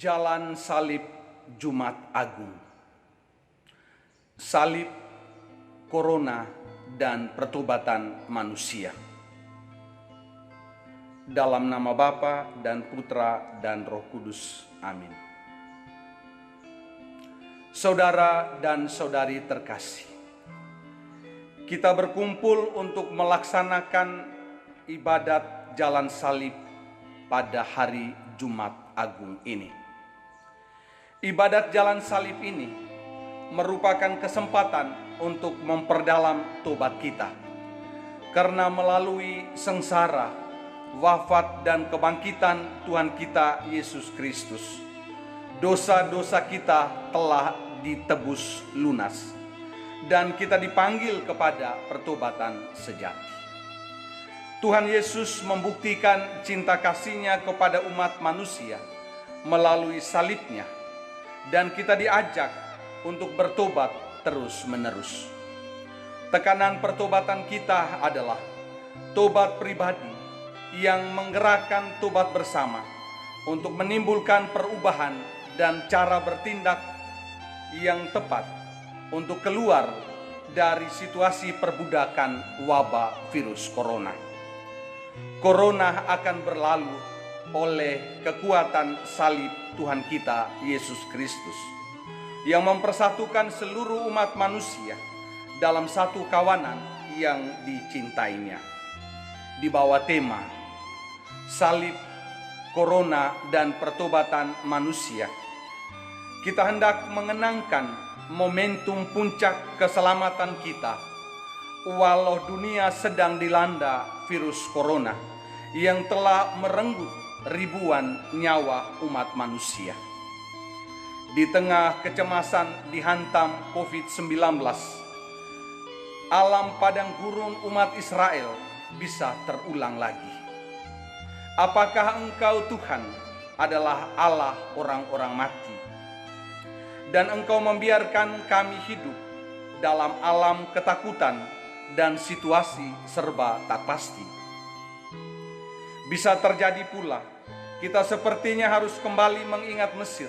Jalan Salib Jumat Agung. Salib, Corona, dan pertobatan manusia. Dalam nama Bapa dan Putra dan Roh Kudus. Amin. Saudara dan saudari terkasih, kita berkumpul untuk melaksanakan ibadat Jalan Salib pada hari Jumat Agung ini. Ibadat Jalan Salib ini merupakan kesempatan untuk memperdalam tobat kita, karena melalui sengsara, wafat, dan kebangkitan Tuhan kita Yesus Kristus, dosa-dosa kita telah ditebus lunas, dan kita dipanggil kepada pertobatan sejati. Tuhan Yesus membuktikan cinta kasih-Nya kepada umat manusia melalui salibnya, dan kita diajak untuk bertobat terus-menerus. Tekanan pertobatan kita adalah tobat pribadi yang menggerakkan tobat bersama untuk menimbulkan perubahan dan cara bertindak yang tepat untuk keluar dari situasi perbudakan wabah virus corona. Corona akan berlalu oleh kekuatan salib Tuhan kita Yesus Kristus yang mempersatukan seluruh umat manusia dalam satu kawanan yang dicintainya. Di bawah tema Salib, Corona, dan Pertobatan Manusia, kita hendak mengenangkan momentum puncak keselamatan kita walau dunia sedang dilanda virus corona yang telah merenggut ribuan nyawa umat manusia. Di tengah kecemasan dihantam COVID-19, alam padang gurun umat Israel bisa terulang lagi. Apakah Engkau, Tuhan, adalah Allah orang-orang mati, dan Engkau membiarkan kami hidup dalam alam ketakutan dan situasi serba tak pasti? Bisa terjadi pula kita sepertinya harus kembali mengingat Mesir,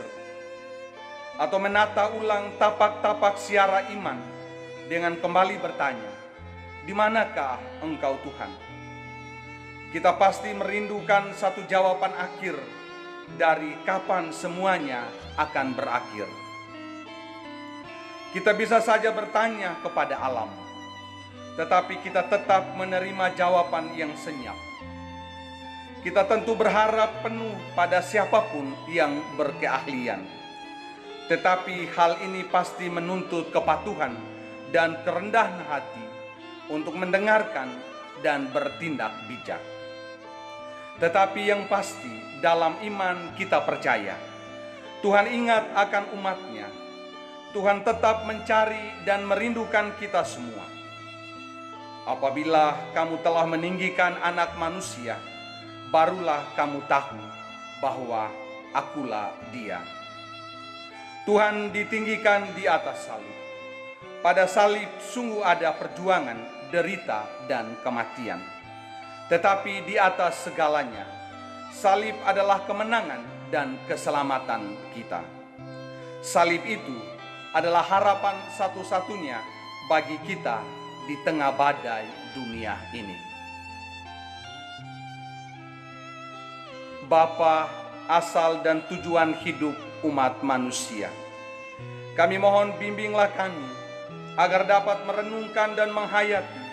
atau menata ulang tapak-tapak siara iman dengan kembali bertanya, di manakah Engkau, Tuhan? Kita pasti merindukan satu jawaban akhir dari kapan semuanya akan berakhir. Kita bisa saja bertanya kepada alam, tetapi kita tetap menerima jawaban yang senyap. Kita tentu berharap penuh pada siapapun yang berkeahlian, tetapi hal ini pasti menuntut kepatuhan dan kerendahan hati untuk mendengarkan dan bertindak bijak. Tetapi yang pasti dalam iman kita percaya, Tuhan ingat akan umat-Nya. Tuhan tetap mencari dan merindukan kita semua. Apabila kamu telah meninggikan anak manusia, barulah kamu tahu bahwa Akulah Dia. Tuhan ditinggikan di atas salib. Pada salib sungguh ada perjuangan, derita, dan kematian. Tetapi di atas segalanya, salib adalah kemenangan dan keselamatan kita. Salib itu adalah harapan satu-satunya bagi kita di tengah badai dunia ini. Bapa, asal dan tujuan hidup umat manusia, kami mohon bimbinglah kami agar dapat merenungkan dan menghayati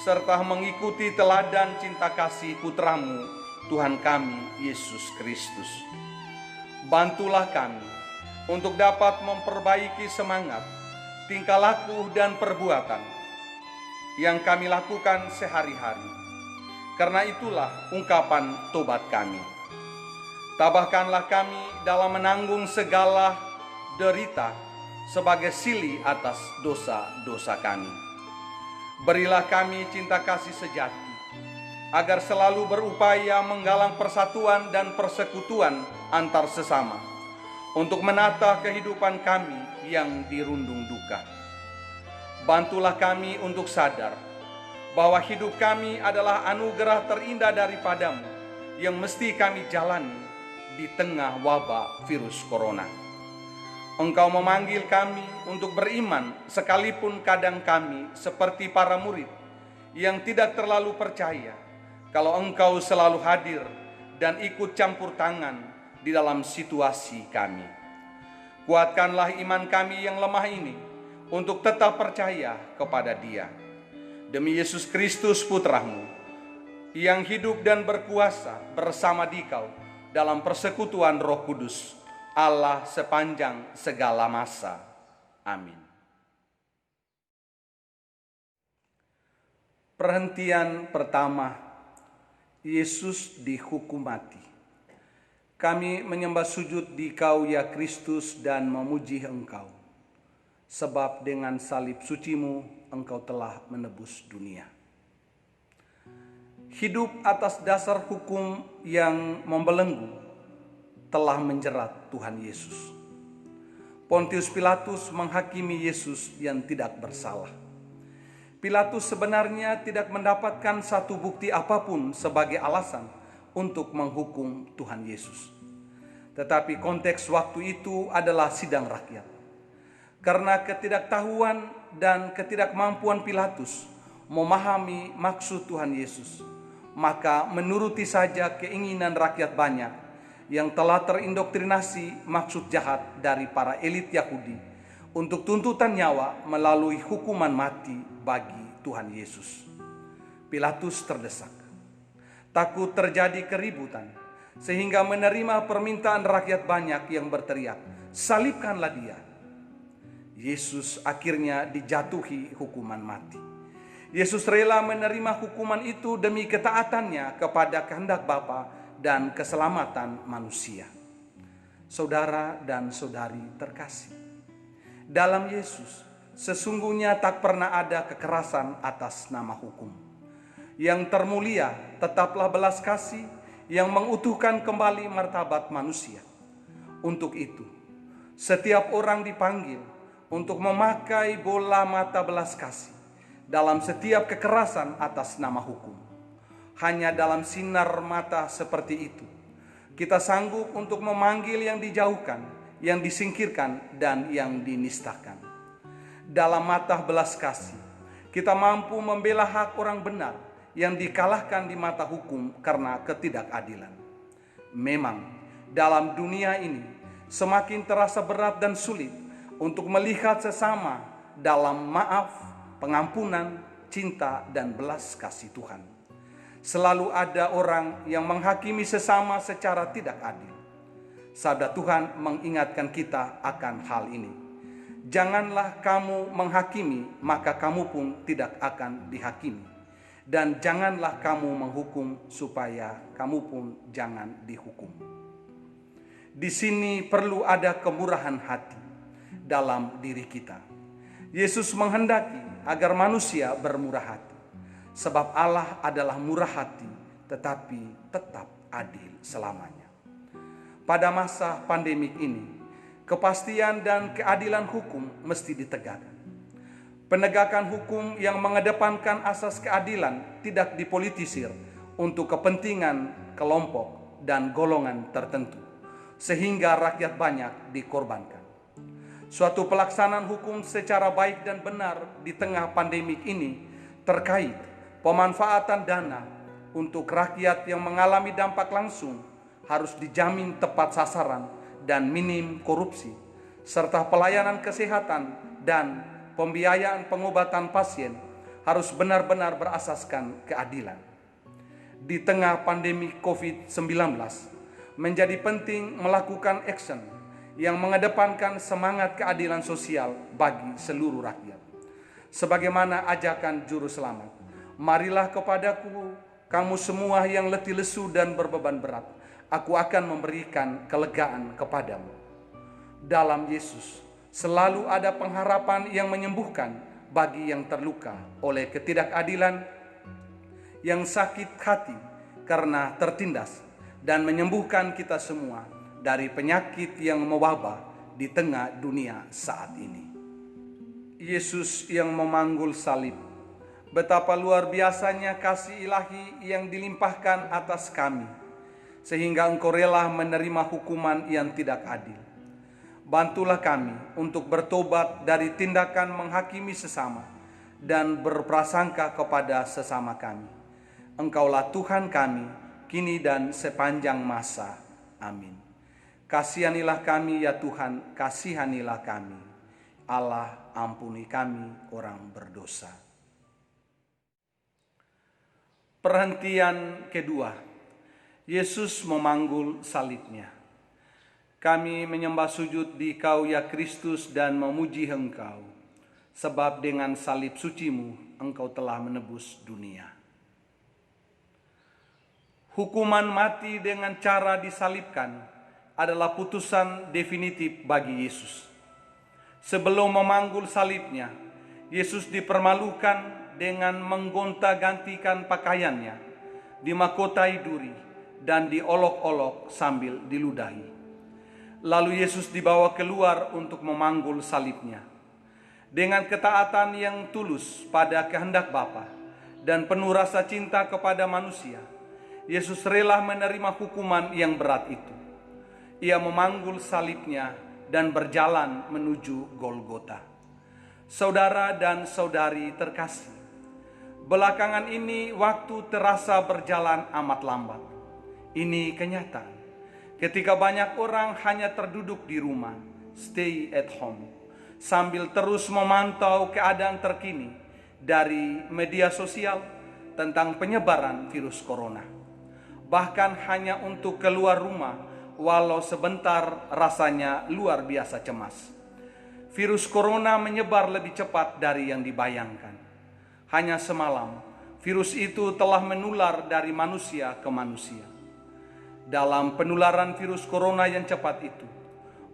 serta mengikuti teladan cinta kasih Putra-Mu, Tuhan kami Yesus Kristus. Bantulah kami untuk dapat memperbaiki semangat, tingkah laku, dan perbuatan yang kami lakukan sehari-hari. Karena itulah ungkapan tobat kami. Tabahkanlah kami dalam menanggung segala derita sebagai silih atas dosa-dosa kami. Berilah kami cinta kasih sejati, agar selalu berupaya menggalang persatuan dan persekutuan antar sesama, untuk menata kehidupan kami yang dirundung duka. Bantulah kami untuk sadar bahwa hidup kami adalah anugerah terindah daripada-Mu yang mesti kami jalani di tengah wabah virus corona. Engkau memanggil kami untuk beriman, sekalipun kadang kami seperti para murid yang tidak terlalu percaya kalau Engkau selalu hadir dan ikut campur tangan di dalam situasi kami. Kuatkanlah iman kami yang lemah ini untuk tetap percaya kepada Dia. Demi Yesus Kristus Putra-Mu, yang hidup dan berkuasa bersama Dikau dalam persekutuan Roh Kudus, Allah sepanjang segala masa. Amin. Perhentian pertama, Yesus dihukum mati. Kami menyembah sujud Dikau ya Kristus dan memuji Engkau, sebab dengan salib suci-Mu Engkau telah menebus dunia. Hidup atas dasar hukum yang membelenggu telah menjerat Tuhan Yesus. Pontius Pilatus menghakimi Yesus yang tidak bersalah. Pilatus sebenarnya tidak mendapatkan satu bukti apapun sebagai alasan untuk menghukum Tuhan Yesus. Tetapi konteks waktu itu adalah sidang rakyat. Karena ketidaktahuan dan ketidakmampuan Pilatus memahami maksud Tuhan Yesus, maka menuruti saja keinginan rakyat banyak yang telah terindoktrinasi maksud jahat dari para elit Yahudi untuk tuntutan nyawa melalui hukuman mati bagi Tuhan Yesus. Pilatus terdesak, takut terjadi keributan, sehingga menerima permintaan rakyat banyak yang berteriak, "Salibkanlah Dia." Yesus akhirnya dijatuhi hukuman mati. Yesus rela menerima hukuman itu demi ketaatannya kepada kehendak Bapa dan keselamatan manusia. Saudara dan saudari terkasih, dalam Yesus sesungguhnya tak pernah ada kekerasan atas nama hukum. Yang termulia tetaplah belas kasih yang mengutuhkan kembali martabat manusia. Untuk itu, setiap orang dipanggil untuk memakai bola mata belas kasih dalam setiap kekerasan atas nama hukum. Hanya dalam sinar mata seperti itu, kita sanggup untuk memanggil yang dijauhkan, yang disingkirkan, dan yang dinistakan. Dalam mata belas kasih, kita mampu membela hak orang benar yang dikalahkan di mata hukum karena ketidakadilan. Memang, dalam dunia ini semakin terasa berat dan sulit untuk melihat sesama dalam maaf, pengampunan, cinta, dan belas kasih Tuhan. Selalu ada orang yang menghakimi sesama secara tidak adil. Sabda Tuhan mengingatkan kita akan hal ini. Janganlah kamu menghakimi, maka kamu pun tidak akan dihakimi. Dan janganlah kamu menghukum, supaya kamu pun jangan dihukum. Di sini perlu ada kemurahan hati dalam diri kita. Yesus menghendaki agar manusia bermurah hati, sebab Allah adalah murah hati, tetapi tetap adil selamanya. Pada masa pandemik ini, kepastian dan keadilan hukum mesti ditegakkan. Penegakan hukum yang mengedepankan asas keadilan tidak dipolitisir untuk kepentingan kelompok dan golongan tertentu, sehingga rakyat banyak dikorbankan. Suatu pelaksanaan hukum secara baik dan benar di tengah pandemik ini terkait pemanfaatan dana untuk rakyat yang mengalami dampak langsung harus dijamin tepat sasaran dan minim korupsi, serta pelayanan kesehatan dan pembiayaan pengobatan pasien harus benar-benar berasaskan keadilan. Di tengah pandemi COVID-19, menjadi penting melakukan action yang mengedepankan semangat keadilan sosial bagi seluruh rakyat. Sebagaimana ajakan juru selamat, marilah kepadaku kamu semua yang letih lesu dan berbeban berat, aku akan memberikan kelegaan kepadamu. Dalam Yesus selalu ada pengharapan yang menyembuhkan bagi yang terluka oleh ketidakadilan, yang sakit hati karena tertindas, dan menyembuhkan kita semua dari penyakit yang mewabah di tengah dunia saat ini. Yesus yang memanggul salib, betapa luar biasanya kasih ilahi yang dilimpahkan atas kami, sehingga Engkau rela menerima hukuman yang tidak adil. Bantulah kami untuk bertobat dari tindakan menghakimi sesama dan berprasangka kepada sesama kami. Engkaulah Tuhan kami, kini dan sepanjang masa. Amin. Kasihanilah kami ya Tuhan, kasihanilah kami. Allah, ampuni kami orang berdosa. Perhentian kedua, Yesus memanggul salibnya. Kami menyembah sujud di Kau ya Kristus dan memuji Engkau, sebab dengan salib suci-Mu Engkau telah menebus dunia. Hukuman mati dengan cara disalibkan adalah putusan definitif bagi Yesus. Sebelum memanggul salibnya, Yesus dipermalukan dengan menggonta-gantikan pakaiannya, dimahkotai duri, dan diolok-olok sambil diludahi. Lalu Yesus dibawa keluar untuk memanggul salibnya. Dengan ketaatan yang tulus pada kehendak Bapa dan penuh rasa cinta kepada manusia, Yesus rela menerima hukuman yang berat itu. Ia memanggul salibnya dan berjalan menuju Golgota. Saudara dan saudari terkasih, belakangan ini waktu terasa berjalan amat lambat. Ini kenyataan. Ketika banyak orang hanya terduduk di rumah, stay at home, sambil terus memantau keadaan terkini dari media sosial tentang penyebaran virus corona. Bahkan hanya untuk keluar rumah, walau sebentar rasanya luar biasa cemas. Virus corona menyebar lebih cepat dari yang dibayangkan. Hanya semalam, virus itu telah menular dari manusia ke manusia. Dalam penularan virus corona yang cepat itu,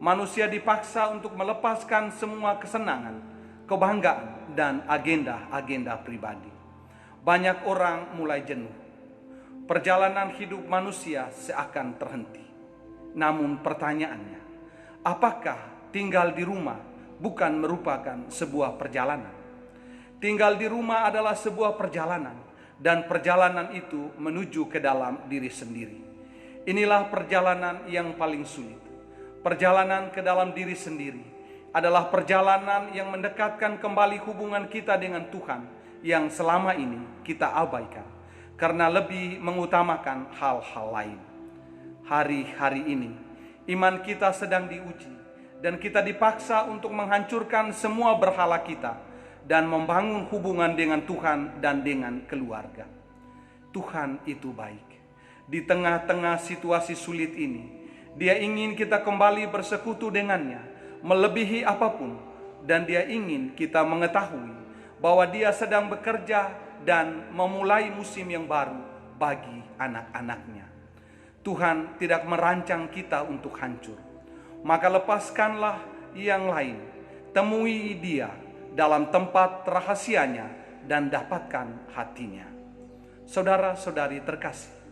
manusia dipaksa untuk melepaskan semua kesenangan, kebanggaan, dan agenda-agenda pribadi. Banyak orang mulai jenuh. Perjalanan hidup manusia seakan terhenti. Namun pertanyaannya, apakah tinggal di rumah bukan merupakan sebuah perjalanan? Tinggal di rumah adalah sebuah perjalanan, dan perjalanan itu menuju ke dalam diri sendiri. Inilah perjalanan yang paling sulit. Perjalanan ke dalam diri sendiri adalah perjalanan yang mendekatkan kembali hubungan kita dengan Tuhan yang selama ini kita abaikan karena lebih mengutamakan hal-hal lain. Hari-hari ini, iman kita sedang diuji dan kita dipaksa untuk menghancurkan semua berhala kita dan membangun hubungan dengan Tuhan dan dengan keluarga. Tuhan itu baik. Di tengah-tengah situasi sulit ini, Dia ingin kita kembali bersekutu dengannya, melebihi apapun, dan Dia ingin kita mengetahui bahwa Dia sedang bekerja dan memulai musim yang baru bagi anak-anaknya. Tuhan tidak merancang kita untuk hancur. Maka lepaskanlah yang lain, temui Dia dalam tempat rahasianya dan dapatkan hatinya. Saudara-saudari terkasih,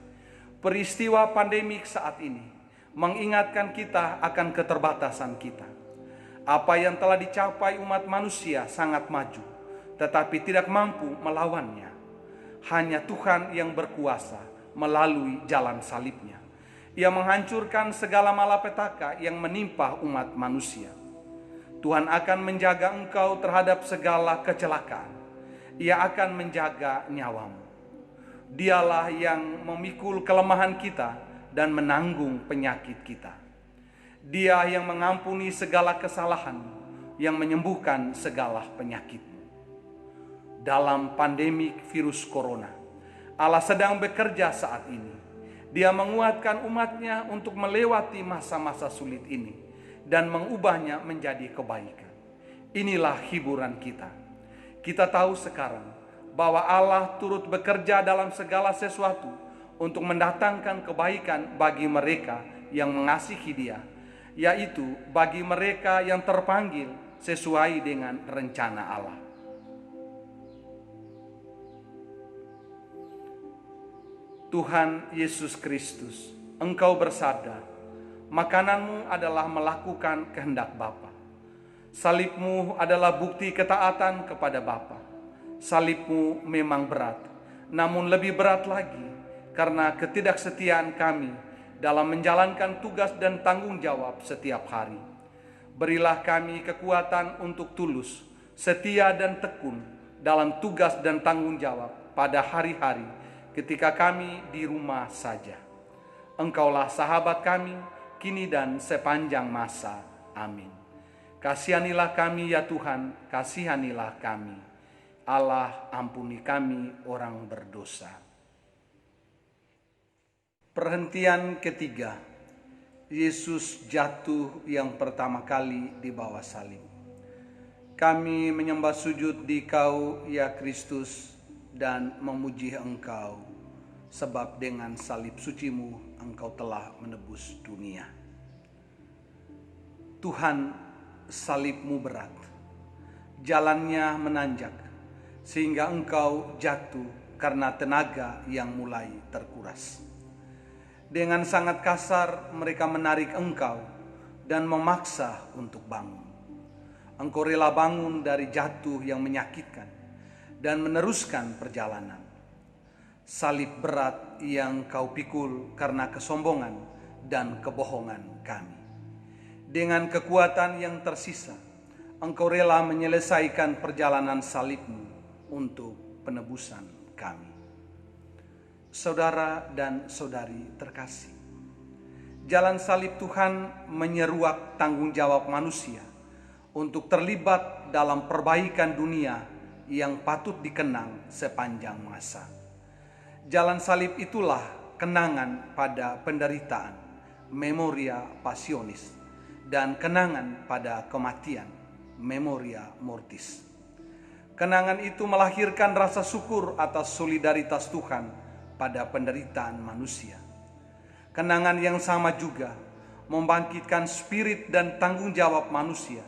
peristiwa pandemik saat ini mengingatkan kita akan keterbatasan kita. Apa yang telah dicapai umat manusia sangat maju, tetapi tidak mampu melawannya. Hanya Tuhan yang berkuasa melalui jalan salibnya. Ia menghancurkan segala malapetaka yang menimpa umat manusia. Tuhan akan menjaga engkau terhadap segala kecelakaan. Ia akan menjaga nyawamu. Dialah yang memikul kelemahan kita dan menanggung penyakit kita. Dia yang mengampuni segala kesalahan, yang menyembuhkan segala penyakitmu. Dalam pandemik virus corona, Allah sedang bekerja saat ini. Dia menguatkan umatnya untuk melewati masa-masa sulit ini dan mengubahnya menjadi kebaikan. Inilah hiburan kita. Kita tahu sekarang bahwa Allah turut bekerja dalam segala sesuatu untuk mendatangkan kebaikan bagi mereka yang mengasihi Dia, yaitu bagi mereka yang terpanggil sesuai dengan rencana Allah. Tuhan Yesus Kristus, Engkau bersabda, makananmu adalah melakukan kehendak Bapa. Salibmu adalah bukti ketaatan kepada Bapa. Salibmu memang berat, namun lebih berat lagi karena ketidaksetiaan kami dalam menjalankan tugas dan tanggung jawab setiap hari. Berilah kami kekuatan untuk tulus, setia dan tekun dalam tugas dan tanggung jawab pada hari-hari ketika kami di rumah saja. Engkaulah sahabat kami, kini dan sepanjang masa. Amin. Kasihanilah kami ya Tuhan, kasihanilah kami. Allah, ampuni kami orang berdosa. Perhentian ketiga, Yesus jatuh yang pertama kali di bawah salib. Kami menyembah sujud di Kau ya Kristus dan memuji Engkau, sebab dengan salib suci-Mu Engkau telah menebus dunia. Tuhan, salib-Mu berat, jalannya menanjak, sehingga Engkau jatuh karena tenaga yang mulai terkuras. Dengan sangat kasar mereka menarik Engkau dan memaksa untuk bangun. Engkau rela bangun dari jatuh yang menyakitkan dan meneruskan perjalanan. Salib berat yang Kau pikul karena kesombongan dan kebohongan kami. Dengan kekuatan yang tersisa, Engkau rela menyelesaikan perjalanan salib-Mu untuk penebusan kami. Saudara dan saudari terkasih, jalan salib Tuhan menyeruak tanggung jawab manusia untuk terlibat dalam perbaikan dunia yang patut dikenang sepanjang masa. Jalan salib itulah kenangan pada penderitaan, memoria passionis, dan kenangan pada kematian, memoria mortis. Kenangan itu melahirkan rasa syukur atas solidaritas Tuhan pada penderitaan manusia. Kenangan yang sama juga membangkitkan spirit dan tanggung jawab manusia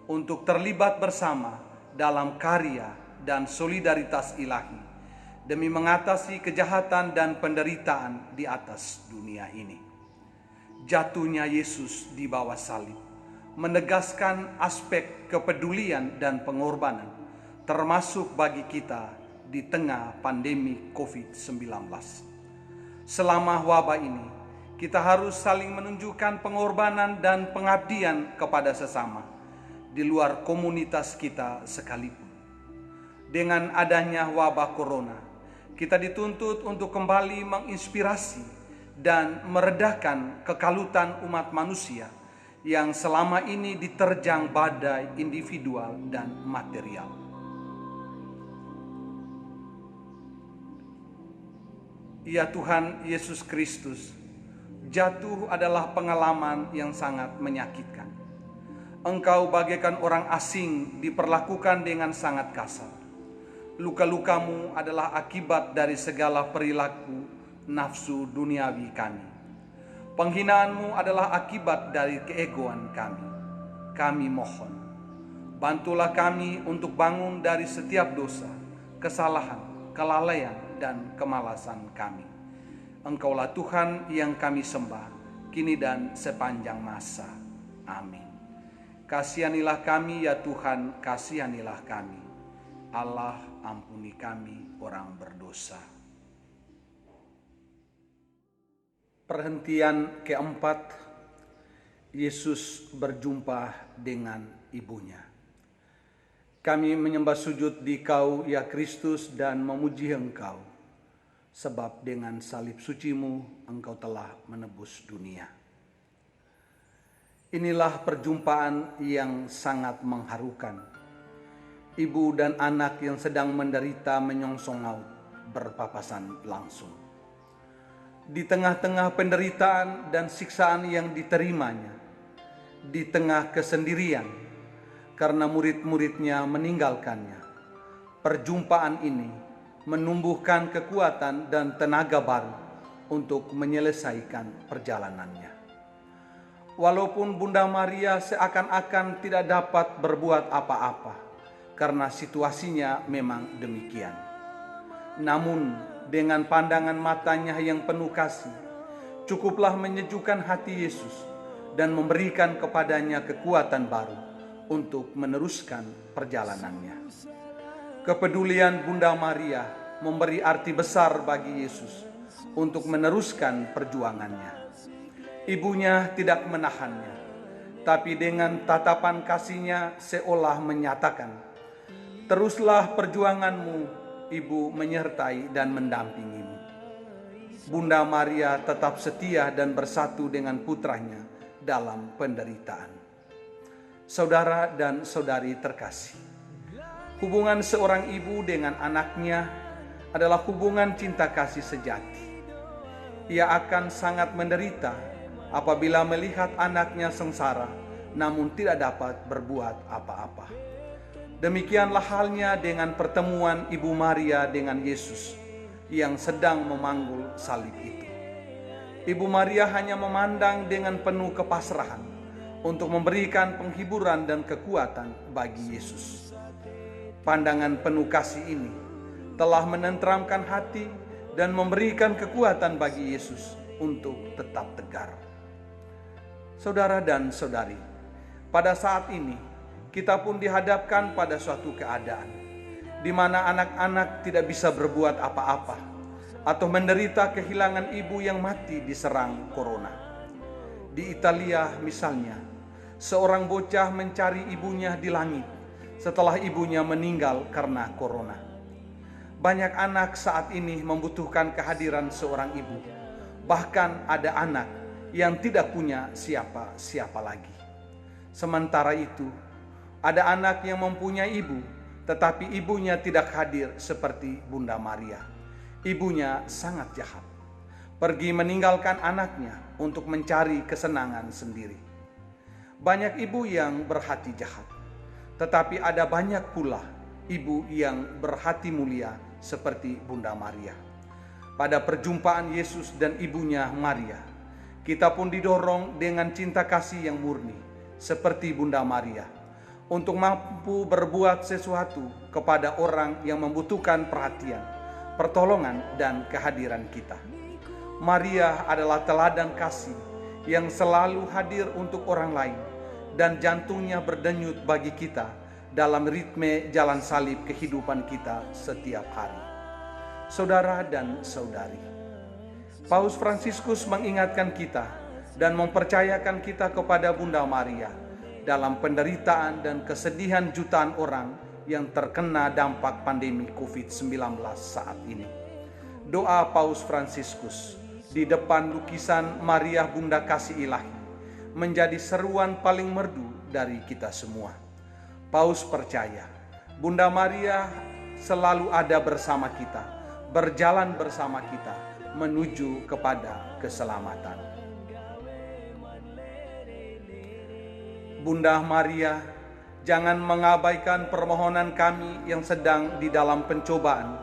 untuk terlibat bersama dalam karya dan solidaritas ilahi demi mengatasi kejahatan dan penderitaan di atas dunia ini. Jatuhnya Yesus di bawah salib menegaskan aspek kepedulian dan pengorbanan, termasuk bagi kita di tengah pandemi COVID-19. Selama wabah ini, kita harus saling menunjukkan pengorbanan dan pengabdian kepada sesama, di luar komunitas kita sekalipun. Dengan adanya wabah corona, kita dituntut untuk kembali menginspirasi dan meredakan kekalutan umat manusia yang selama ini diterjang badai individual dan material. Ya Tuhan Yesus Kristus, jatuh adalah pengalaman yang sangat menyakitkan. Engkau bagaikan orang asing diperlakukan dengan sangat kasar. Luka-lukamu adalah akibat dari segala perilaku nafsu duniawi kami. Penghinaanmu adalah akibat dari keegoan kami. Kami mohon, bantulah kami untuk bangun dari setiap dosa, kesalahan, kelalaian, dan kemalasan kami. Engkaulah Tuhan yang kami sembah, kini dan sepanjang masa. Amin. Kasihanilah kami ya Tuhan, kasihanilah kami. Allah, ampuni kami orang berdosa. Perhentian keempat, Yesus berjumpa dengan ibunya. Kami menyembah sujud di Kau ya Kristus dan memuji Engkau, sebab dengan salib suci-Mu Engkau telah menebus dunia. Inilah perjumpaan yang sangat mengharukan. Ibu dan anak yang sedang menderita menyongsong maut berpapasan langsung. Di tengah-tengah penderitaan dan siksaan yang diterimanya, di tengah kesendirian karena murid-muridnya meninggalkannya, perjumpaan ini menumbuhkan kekuatan dan tenaga baru untuk menyelesaikan perjalanannya. Walaupun Bunda Maria seakan-akan tidak dapat berbuat apa-apa karena situasinya memang demikian. Namun dengan pandangan matanya yang penuh kasih, cukuplah menyejukkan hati Yesus dan memberikan kepadanya kekuatan baru untuk meneruskan perjalanannya. Kepedulian Bunda Maria memberi arti besar bagi Yesus untuk meneruskan perjuangannya. Ibunya tidak menahannya, tapi dengan tatapan kasihnya seolah menyatakan, "Teruslah perjuanganmu, ibu menyertai dan mendampingimu." Bunda Maria tetap setia dan bersatu dengan putranya dalam penderitaan. Saudara dan saudari terkasih, hubungan seorang ibu dengan anaknya adalah hubungan cinta kasih sejati. Ia akan sangat menderita apabila melihat anaknya sengsara namun tidak dapat berbuat apa-apa. Demikianlah halnya dengan pertemuan Ibu Maria dengan Yesus yang sedang memanggul salib itu. Ibu Maria hanya memandang dengan penuh kepasrahan untuk memberikan penghiburan dan kekuatan bagi Yesus. Pandangan penuh kasih ini telah menenteramkan hati dan memberikan kekuatan bagi Yesus untuk tetap tegar. Saudara dan saudari, pada saat ini kita pun dihadapkan pada suatu keadaan di mana anak-anak tidak bisa berbuat apa-apa atau menderita kehilangan ibu yang mati diserang corona. Di Italia misalnya, seorang bocah mencari ibunya di langit setelah ibunya meninggal karena corona. Banyak anak saat ini membutuhkan kehadiran seorang ibu. Bahkan ada anak yang tidak punya siapa-siapa lagi. Sementara itu, ada anak yang mempunyai ibu, tetapi ibunya tidak hadir seperti Bunda Maria. Ibunya sangat jahat, pergi meninggalkan anaknya untuk mencari kesenangan sendiri. Banyak ibu yang berhati jahat, tetapi ada banyak pula ibu yang berhati mulia seperti Bunda Maria. Pada perjumpaan Yesus dan ibunya Maria, kita pun didorong dengan cinta kasih yang murni seperti Bunda Maria untuk mampu berbuat sesuatu kepada orang yang membutuhkan perhatian, pertolongan, dan kehadiran kita. Maria adalah teladan kasih yang selalu hadir untuk orang lain dan jantungnya berdenyut bagi kita dalam ritme jalan salib kehidupan kita setiap hari. Saudara dan saudari, Paus Fransiskus mengingatkan kita dan mempercayakan kita kepada Bunda Maria dalam penderitaan dan kesedihan jutaan orang yang terkena dampak pandemi COVID-19 saat ini. Doa Paus Fransiskus di depan lukisan Maria Bunda Kasih Ilahi menjadi seruan paling merdu dari kita semua. Paus percaya Bunda Maria selalu ada bersama kita, berjalan bersama kita menuju kepada keselamatan. Bunda Maria, jangan mengabaikan permohonan kami yang sedang di dalam pencobaan,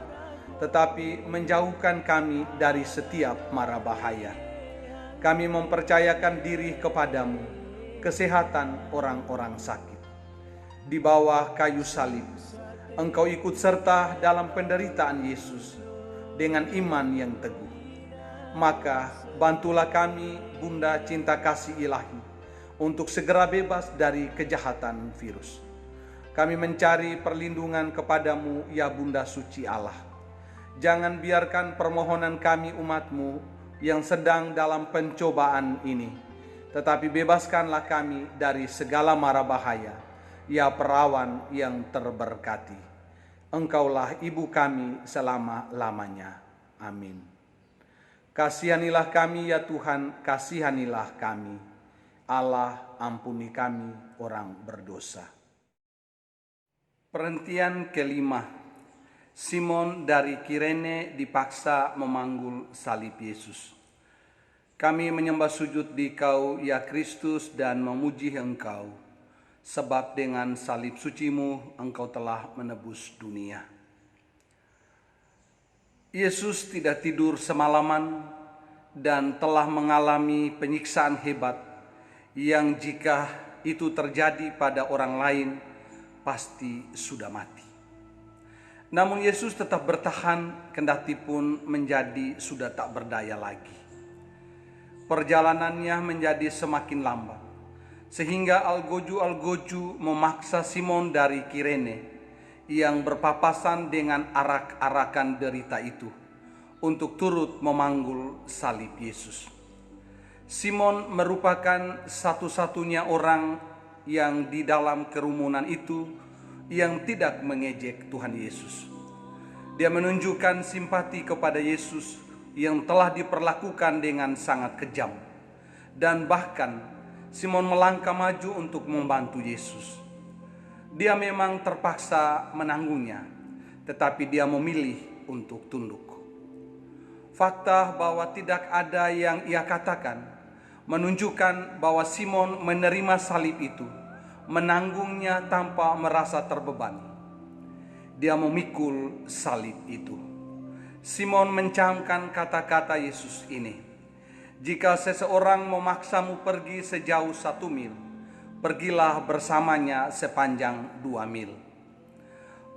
tetapi menjauhkan kami dari setiap mara bahaya. Kami mempercayakan diri kepadamu, kesehatan orang-orang sakit. Di bawah kayu salib, Engkau ikut serta dalam penderitaan Yesus dengan iman yang teguh. Maka bantulah kami, Bunda Cinta Kasih Ilahi, untuk segera bebas dari kejahatan virus. Kami mencari perlindungan kepadamu, ya Bunda Suci Allah. Jangan biarkan permohonan kami umat-Mu yang sedang dalam pencobaan ini, tetapi bebaskanlah kami dari segala mara bahaya, ya Perawan yang terberkati. Engkaulah Ibu kami selama-lamanya. Amin. Kasihanilah kami ya Tuhan, kasihanilah kami. Allah, ampuni kami orang berdosa. Perhentian kelima, Simon dari Kirene dipaksa memanggul salib Yesus. Kami menyembah sujud di Kau ya Kristus dan memuji Engkau, sebab dengan salib suci-Mu Engkau telah menebus dunia. Yesus tidak tidur semalaman dan telah mengalami penyiksaan hebat yang jika itu terjadi pada orang lain pasti sudah mati. Namun Yesus tetap bertahan kendati pun menjadi sudah tak berdaya lagi. Perjalanannya menjadi semakin lambat sehingga algojo-algojo memaksa Simon dari Kirene yang berpapasan dengan arak-arakan derita itu untuk turut memanggul salib Yesus. Simon merupakan satu-satunya orang yang di dalam kerumunan itu yang tidak mengejek Tuhan Yesus. Dia menunjukkan simpati kepada Yesus yang telah diperlakukan dengan sangat kejam. Dan bahkan Simon melangkah maju untuk membantu Yesus. Dia memang terpaksa menanggungnya, tetapi dia memilih untuk tunduk. Fakta bahwa tidak ada yang ia katakan menunjukkan bahwa Simon menerima salib itu, menanggungnya tanpa merasa terbebani. Dia memikul salib itu. Simon mencamkan kata-kata Yesus ini, "Jika seseorang memaksamu pergi sejauh 1 mil, pergilah bersamanya sepanjang 2 mil."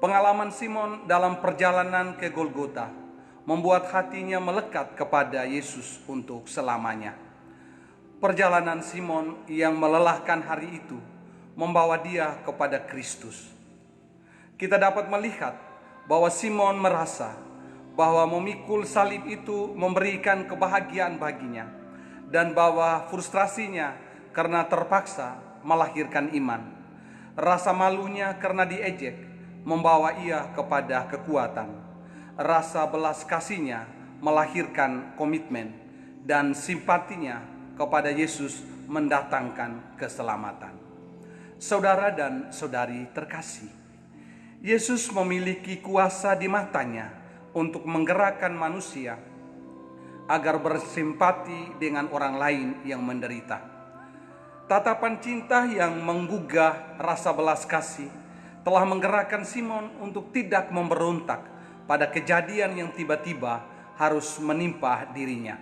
Pengalaman Simon dalam perjalanan ke Golgota membuat hatinya melekat kepada Yesus untuk selamanya. Perjalanan Simon yang melelahkan hari itu membawa dia kepada Kristus. Kita dapat melihat bahwa Simon merasa bahwa memikul salib itu memberikan kebahagiaan baginya, dan bahwa frustrasinya karena terpaksa melahirkan iman. Rasa malunya karena diejek membawa ia kepada kekuatan. Rasa belas kasihnya melahirkan komitmen, dan simpatinya kepada Yesus mendatangkan keselamatan. Saudara dan saudari terkasih, Yesus memiliki kuasa di matanya untuk menggerakkan manusia agar bersimpati dengan orang lain yang menderita. Tatapan cinta yang menggugah rasa belas kasih telah menggerakkan Simon untuk tidak memberontak pada kejadian yang tiba-tiba harus menimpa dirinya.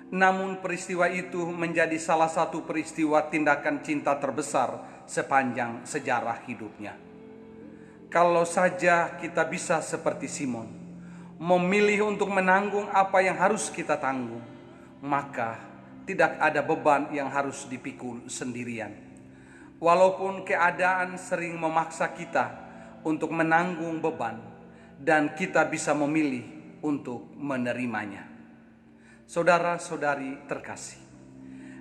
Namun peristiwa itu menjadi salah satu peristiwa tindakan cinta terbesar sepanjang sejarah hidupnya. Kalau saja kita bisa seperti Simon, memilih untuk menanggung apa yang harus kita tanggung, maka tidak ada beban yang harus dipikul sendirian. Walaupun keadaan sering memaksa kita untuk menanggung beban, dan kita bisa memilih untuk menerimanya. Saudara-saudari terkasih,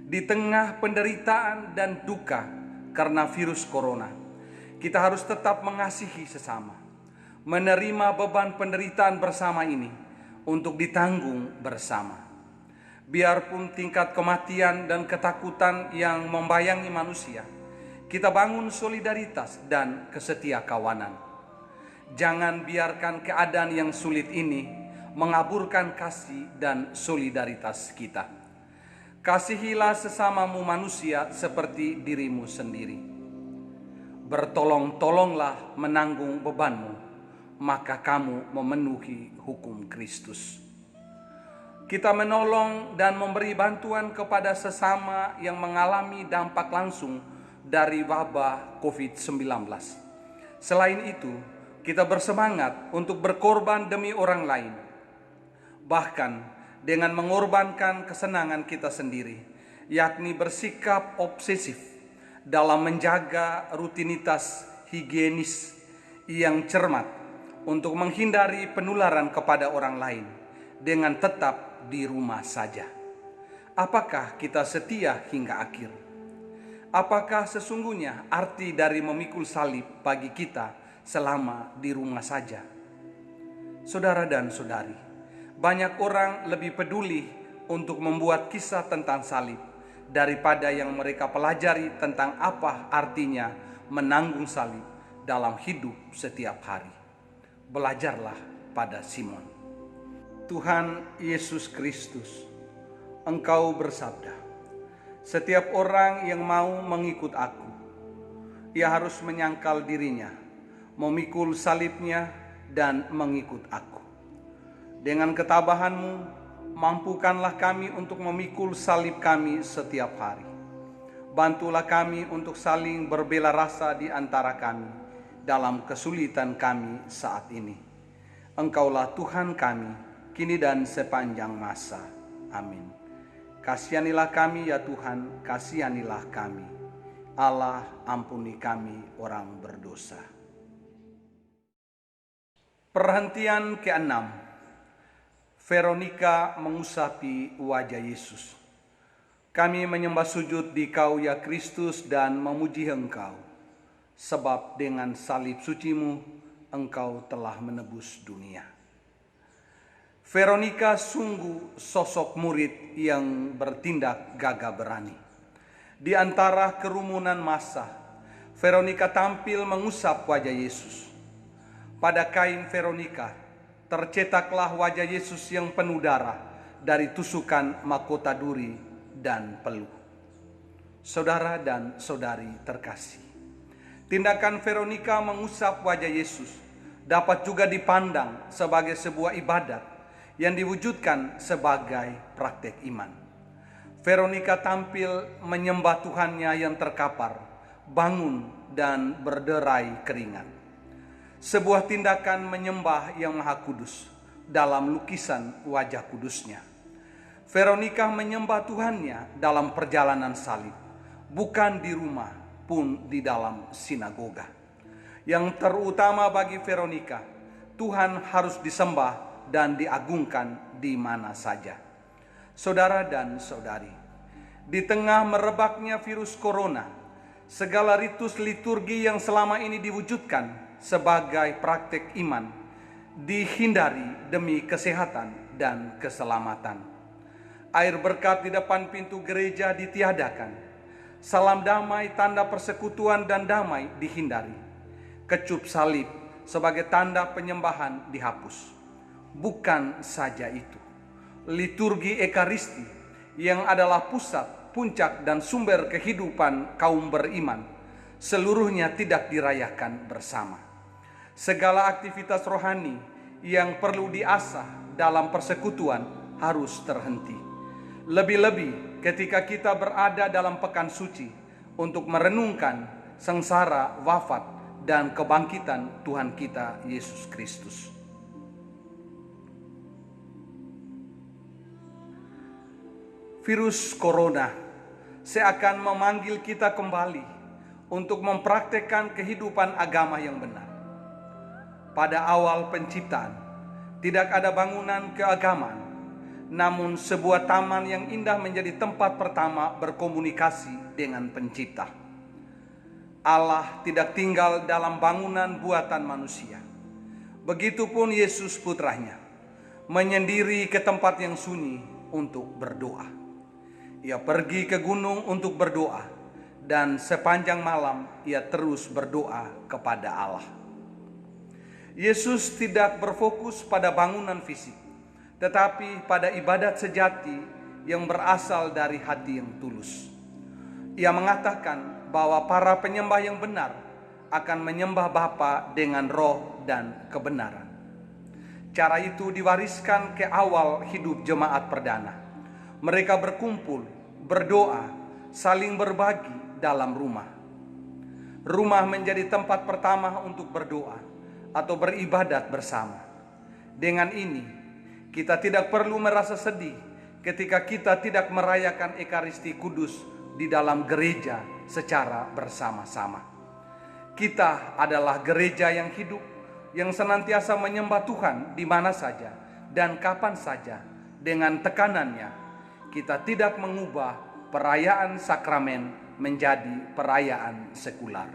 di tengah penderitaan dan duka karena virus corona, kita harus tetap mengasihi sesama, menerima beban penderitaan bersama ini untuk ditanggung bersama. Biarpun tingkat kematian dan ketakutan yang membayangi manusia, kita bangun solidaritas dan kesetiakawanan. Jangan biarkan keadaan yang sulit ini mengaburkan kasih dan solidaritas kita. Kasihilah sesamamu manusia seperti dirimu sendiri. Bertolong-tolonglah menanggung bebanmu, maka kamu memenuhi hukum Kristus. Kita menolong dan memberi bantuan kepada sesama yang mengalami dampak langsung dari wabah COVID-19. Selain itu, kita bersemangat untuk berkorban demi orang lain, bahkan dengan mengorbankan kesenangan kita sendiri, yakni bersikap obsesif dalam menjaga rutinitas higienis yang cermat untuk menghindari penularan kepada orang lain dengan tetap di rumah saja. Apakah kita setia hingga akhir? Apakah sesungguhnya arti dari memikul salib bagi kita selama di rumah saja? Saudara dan saudari, banyak orang lebih peduli untuk membuat kisah tentang salib daripada yang mereka pelajari tentang apa artinya menanggung salib dalam hidup setiap hari. Belajarlah pada Simon. Tuhan Yesus Kristus, Engkau bersabda, "Setiap orang yang mau mengikut aku, ia harus menyangkal dirinya, memikul salibnya dan mengikut aku." Dengan ketabahanmu, mampukanlah kami untuk memikul salib kami setiap hari. Bantulah kami untuk saling berbela rasa di antara kami dalam kesulitan kami saat ini. Engkaulah Tuhan kami, kini dan sepanjang masa. Amin. Kasihanilah kami ya Tuhan, kasihanilah kami. Allah, ampuni kami orang berdosa. Perhentian ke-6. Veronika mengusapi wajah Yesus. Kami menyembah sujud di Kau ya Kristus dan memuji Engkau, sebab dengan salib suci-Mu Engkau telah menebus dunia. Veronika sungguh sosok murid yang bertindak gagah berani. Di antara kerumunan massa, Veronika tampil mengusap wajah Yesus. Pada kain Veronika tercetaklah wajah Yesus yang penuh darah dari tusukan mahkota duri dan peluh. Saudara dan saudari terkasih, tindakan Veronika mengusap wajah Yesus dapat juga dipandang sebagai sebuah ibadat yang diwujudkan sebagai praktek iman. Veronika tampil menyembah Tuhannya yang terkapar, bangun dan berderai keringat. Sebuah tindakan menyembah yang maha kudus dalam lukisan wajah kudusnya. Veronika menyembah Tuhannya dalam perjalanan salib, bukan di rumah pun di dalam sinagoga. Yang terutama bagi Veronika, Tuhan harus disembah dan diagungkan di mana saja. Saudara dan saudari, di tengah merebaknya virus corona, segala ritus liturgi yang selama ini diwujudkan sebagai praktek iman dihindari demi kesehatan dan keselamatan. Air berkat di depan pintu gereja ditiadakan. Salam damai tanda persekutuan dan damai dihindari. Kecup salib sebagai tanda penyembahan dihapus. Bukan saja itu, liturgi Ekaristi yang adalah pusat, puncak dan sumber kehidupan kaum beriman seluruhnya tidak dirayakan bersama. Segala aktivitas rohani yang perlu diasah dalam persekutuan harus terhenti. Lebih-lebih ketika kita berada dalam pekan suci untuk merenungkan sengsara, wafat, dan kebangkitan Tuhan kita Yesus Kristus. Virus corona seakan memanggil kita kembali untuk mempraktekkan kehidupan agama yang benar. Pada awal penciptaan, tidak ada bangunan keagamaan, namun sebuah taman yang indah menjadi tempat pertama berkomunikasi dengan Pencipta. Allah tidak tinggal dalam bangunan buatan manusia. Begitupun Yesus putranya menyendiri ke tempat yang sunyi untuk berdoa. Ia pergi ke gunung untuk berdoa, dan sepanjang malam ia terus berdoa kepada Allah. Yesus tidak berfokus pada bangunan fisik, tetapi pada ibadat sejati yang berasal dari hati yang tulus. Ia mengatakan bahwa para penyembah yang benar akan menyembah Bapa dengan roh dan kebenaran. Cara itu diwariskan ke awal hidup jemaat perdana. Mereka berkumpul, berdoa, saling berbagi dalam rumah. Rumah menjadi tempat pertama untuk berdoa atau beribadat bersama. Dengan ini, kita tidak perlu merasa sedih ketika kita tidak merayakan Ekaristi Kudus di dalam gereja secara bersama-sama. Kita adalah gereja yang hidup, yang senantiasa menyembah Tuhan di mana saja dan kapan saja. Dengan tekanannya, kita tidak mengubah perayaan sakramen menjadi perayaan sekular.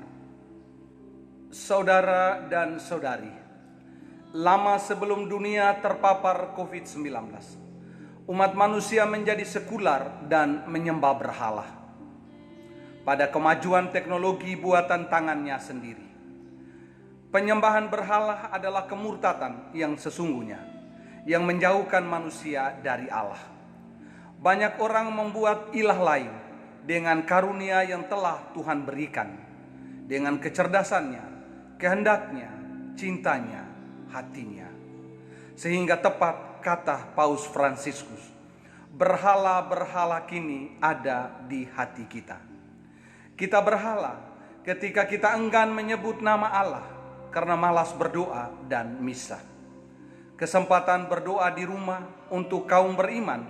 Saudara dan saudari, lama sebelum dunia terpapar COVID-19, umat manusia menjadi sekular dan menyembah berhala. Pada kemajuan teknologi buatan tangannya sendiri, penyembahan berhala adalah kemurtatan yang sesungguhnya, yang menjauhkan manusia dari Allah. Banyak orang membuat ilah lain dengan karunia yang telah Tuhan berikan, dengan kecerdasannya, kehendaknya, cintanya, hatinya. Sehingga tepat kata Paus Fransiskus, berhala-berhala kini ada di hati kita. Kita berhala ketika kita enggan menyebut nama Allah karena malas berdoa dan misa. Kesempatan berdoa di rumah untuk kaum beriman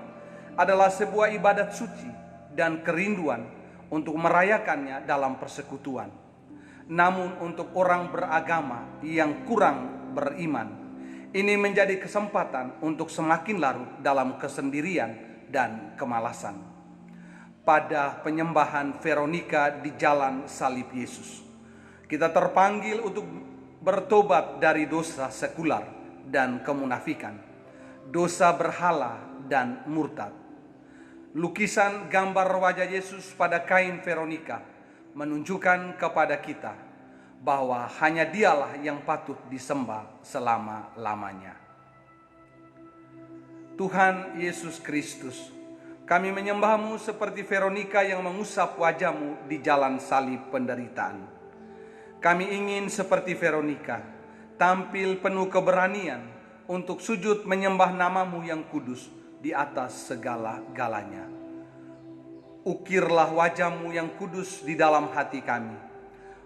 adalah sebuah ibadat suci dan kerinduan untuk merayakannya dalam persekutuan. Namun untuk orang beragama yang kurang beriman, ini menjadi kesempatan untuk semakin larut dalam kesendirian dan kemalasan. pada penyembahan Veronika di jalan salib Yesus. Kita terpanggil untuk bertobat dari dosa sekular dan kemunafikan, dosa berhala dan murtad. Lukisan gambar wajah Yesus pada kain Veronika menunjukkan kepada kita bahwa hanya Dialah yang patut disembah selama-lamanya. Tuhan Yesus Kristus, kami menyembah-Mu seperti Veronika yang mengusap wajah-Mu di jalan salib penderitaan. Kami ingin seperti Veronika, tampil penuh keberanian untuk sujud menyembah nama-Mu yang kudus di atas segala-galanya. Ukirlah wajah-Mu yang kudus di dalam hati kami.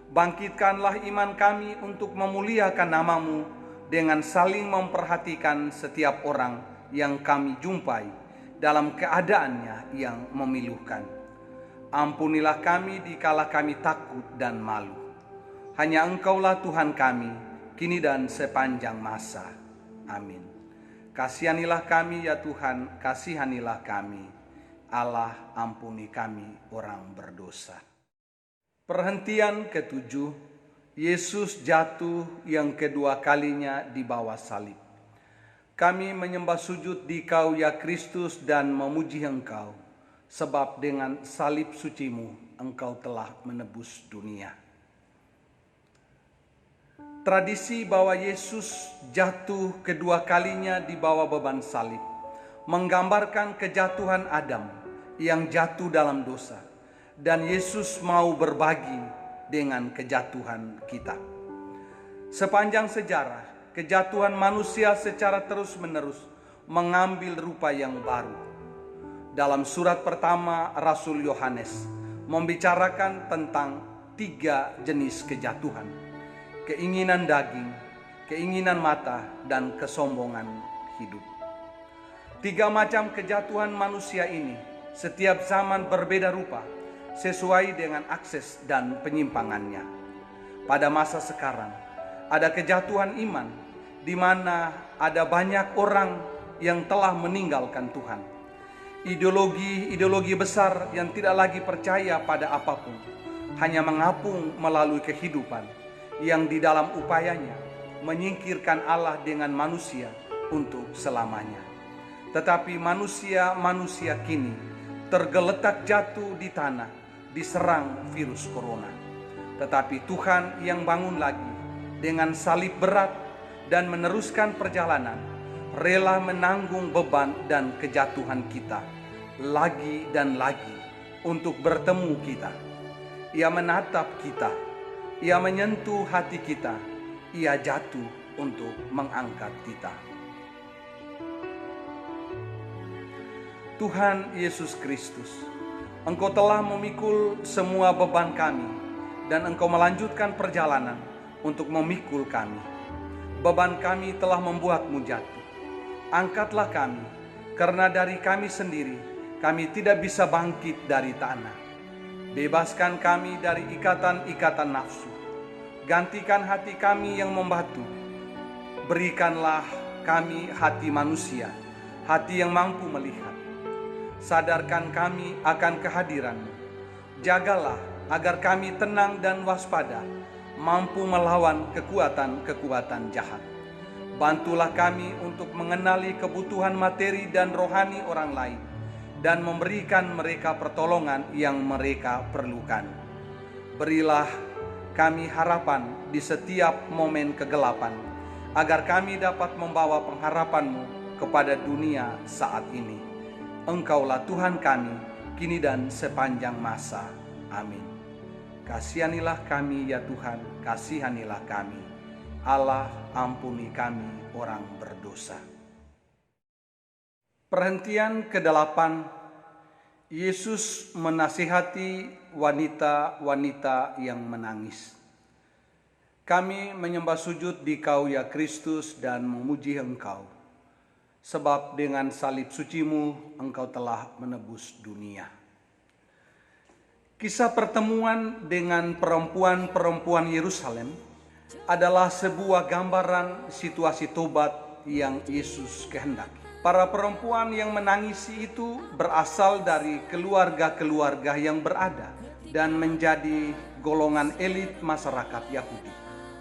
Bangkitkanlah iman kami untuk memuliakan nama-Mu dengan saling memperhatikan setiap orang yang kami jumpai dalam keadaannya yang memilukan. Ampunilah kami dikala kami takut dan malu. Hanya Engkaulah Tuhan kami, kini dan sepanjang masa. Amin. Kasihanilah kami ya Tuhan, kasihanilah kami. Allah, ampuni kami orang berdosa. Perhentian ketujuh, Yesus jatuh yang kedua kalinya di bawah salib. Kami menyembah sujud di Kau ya Kristus dan memuji Engkau, sebab dengan salib suci-Mu Engkau telah menebus dunia. Tradisi bahwa Yesus jatuh kedua kalinya di bawah beban salib menggambarkan kejatuhan Adam yang jatuh dalam dosa, dan Yesus mau berbagi dengan kejatuhan kita. Sepanjang sejarah, kejatuhan manusia secara terus-menerus mengambil rupa yang baru. Dalam surat pertama Rasul Yohanes membicarakan tentang 3 jenis kejatuhan: keinginan daging, keinginan mata, dan kesombongan hidup. 3 macam kejatuhan manusia ini setiap zaman berbeda rupa sesuai dengan akses dan penyimpangannya. Pada masa sekarang ada kejatuhan iman di mana ada banyak orang yang telah meninggalkan Tuhan. Ideologi besar yang tidak lagi percaya pada apapun, hanya mengapung melalui kehidupan yang di dalam upayanya menyingkirkan Allah dengan manusia untuk selamanya. Tetapi manusia kini tergeletak jatuh di tanah, diserang virus corona. Tetapi Tuhan yang bangun lagi dengan salib berat dan meneruskan perjalanan, rela menanggung beban dan kejatuhan kita lagi dan lagi untuk bertemu kita. Ia menatap kita, Ia menyentuh hati kita, Ia jatuh untuk mengangkat kita. Tuhan Yesus Kristus, Engkau telah memikul semua beban kami dan Engkau melanjutkan perjalanan untuk memikul kami. Beban kami telah membuat-Mu jatuh. Angkatlah kami, karena dari kami sendiri kami tidak bisa bangkit dari tanah. Bebaskan kami dari ikatan-ikatan nafsu. Gantikan hati kami yang membatu. Berikanlah kami hati manusia, hati yang mampu melihat. Sadarkan kami akan kehadiran-Mu. Jagalah agar kami tenang dan waspada, mampu melawan kekuatan-kekuatan jahat. Bantulah kami untuk mengenali kebutuhan materi dan rohani orang lain, dan memberikan mereka pertolongan yang mereka perlukan. Berilah kami harapan di setiap momen kegelapan, agar kami dapat membawa pengharapan-Mu kepada dunia saat ini. Engkaulah Tuhan kami, kini dan sepanjang masa. Amin. Kasihanilah kami ya Tuhan, kasihanilah kami. Allah, ampuni kami orang berdosa. Perhentian ke-8, Yesus menasihati wanita-wanita yang menangis. Kami menyembah sujud di Kau ya Kristus dan memuji Engkau, sebab dengan salib suci-Mu Engkau telah menebus dunia. Kisah pertemuan dengan perempuan-perempuan Yerusalem adalah sebuah gambaran situasi tobat yang Yesus kehendaki. Para perempuan yang menangisi itu berasal dari keluarga-keluarga yang berada dan menjadi golongan elit masyarakat Yahudi.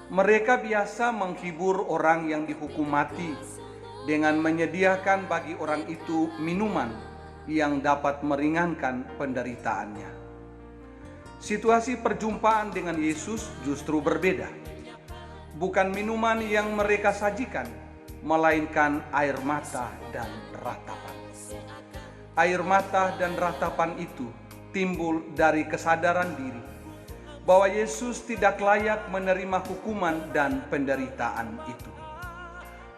Mereka biasa menghibur orang yang dihukum mati dengan menyediakan bagi orang itu minuman yang dapat meringankan penderitaannya. Situasi perjumpaan dengan Yesus justru berbeda. Bukan minuman yang mereka sajikan, melainkan air mata dan ratapan. Air mata dan ratapan itu timbul dari kesadaran diri bahwa Yesus tidak layak menerima hukuman dan penderitaan itu.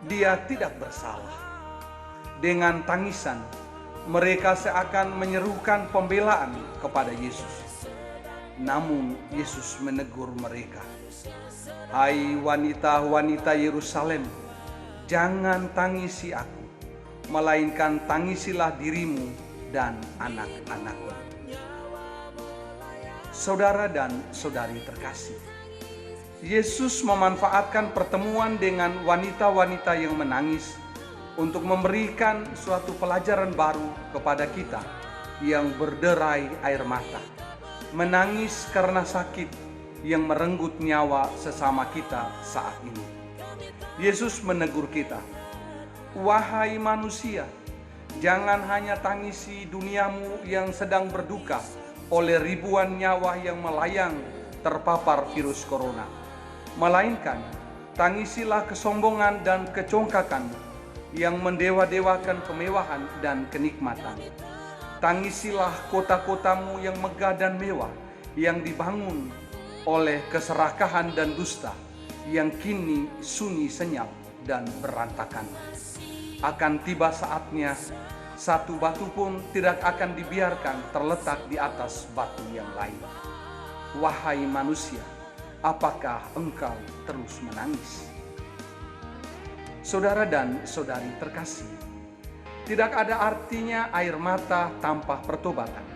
Dia tidak bersalah. Dengan tangisan, mereka seakan menyerukan pembelaan kepada Yesus. Namun Yesus menegur mereka, "Hai wanita-wanita Yerusalem, jangan tangisi aku, melainkan tangisilah dirimu dan anak-anakmu." Saudara dan saudari terkasih, Yesus memanfaatkan pertemuan dengan wanita-wanita yang menangis untuk memberikan suatu pelajaran baru kepada kita yang berderai air mata, menangis karena sakit yang merenggut nyawa sesama kita saat ini. Yesus menegur kita, "Wahai manusia, jangan hanya tangisi duniamu yang sedang berduka oleh ribuan nyawa yang melayang terpapar virus corona, melainkan tangisilah kesombongan dan kecongkakan yang mendewa-dewakan kemewahan dan kenikmatan. Tangisilah kota-kotamu yang megah dan mewah yang dibangun oleh keserakahan dan dusta yang kini sunyi senyap dan berantakan. Akan tiba saatnya satu batu pun tidak akan dibiarkan terletak di atas batu yang lain. Wahai manusia, apakah engkau terus menangis?" Saudara dan saudari terkasih, tidak ada artinya air mata tanpa pertobatan.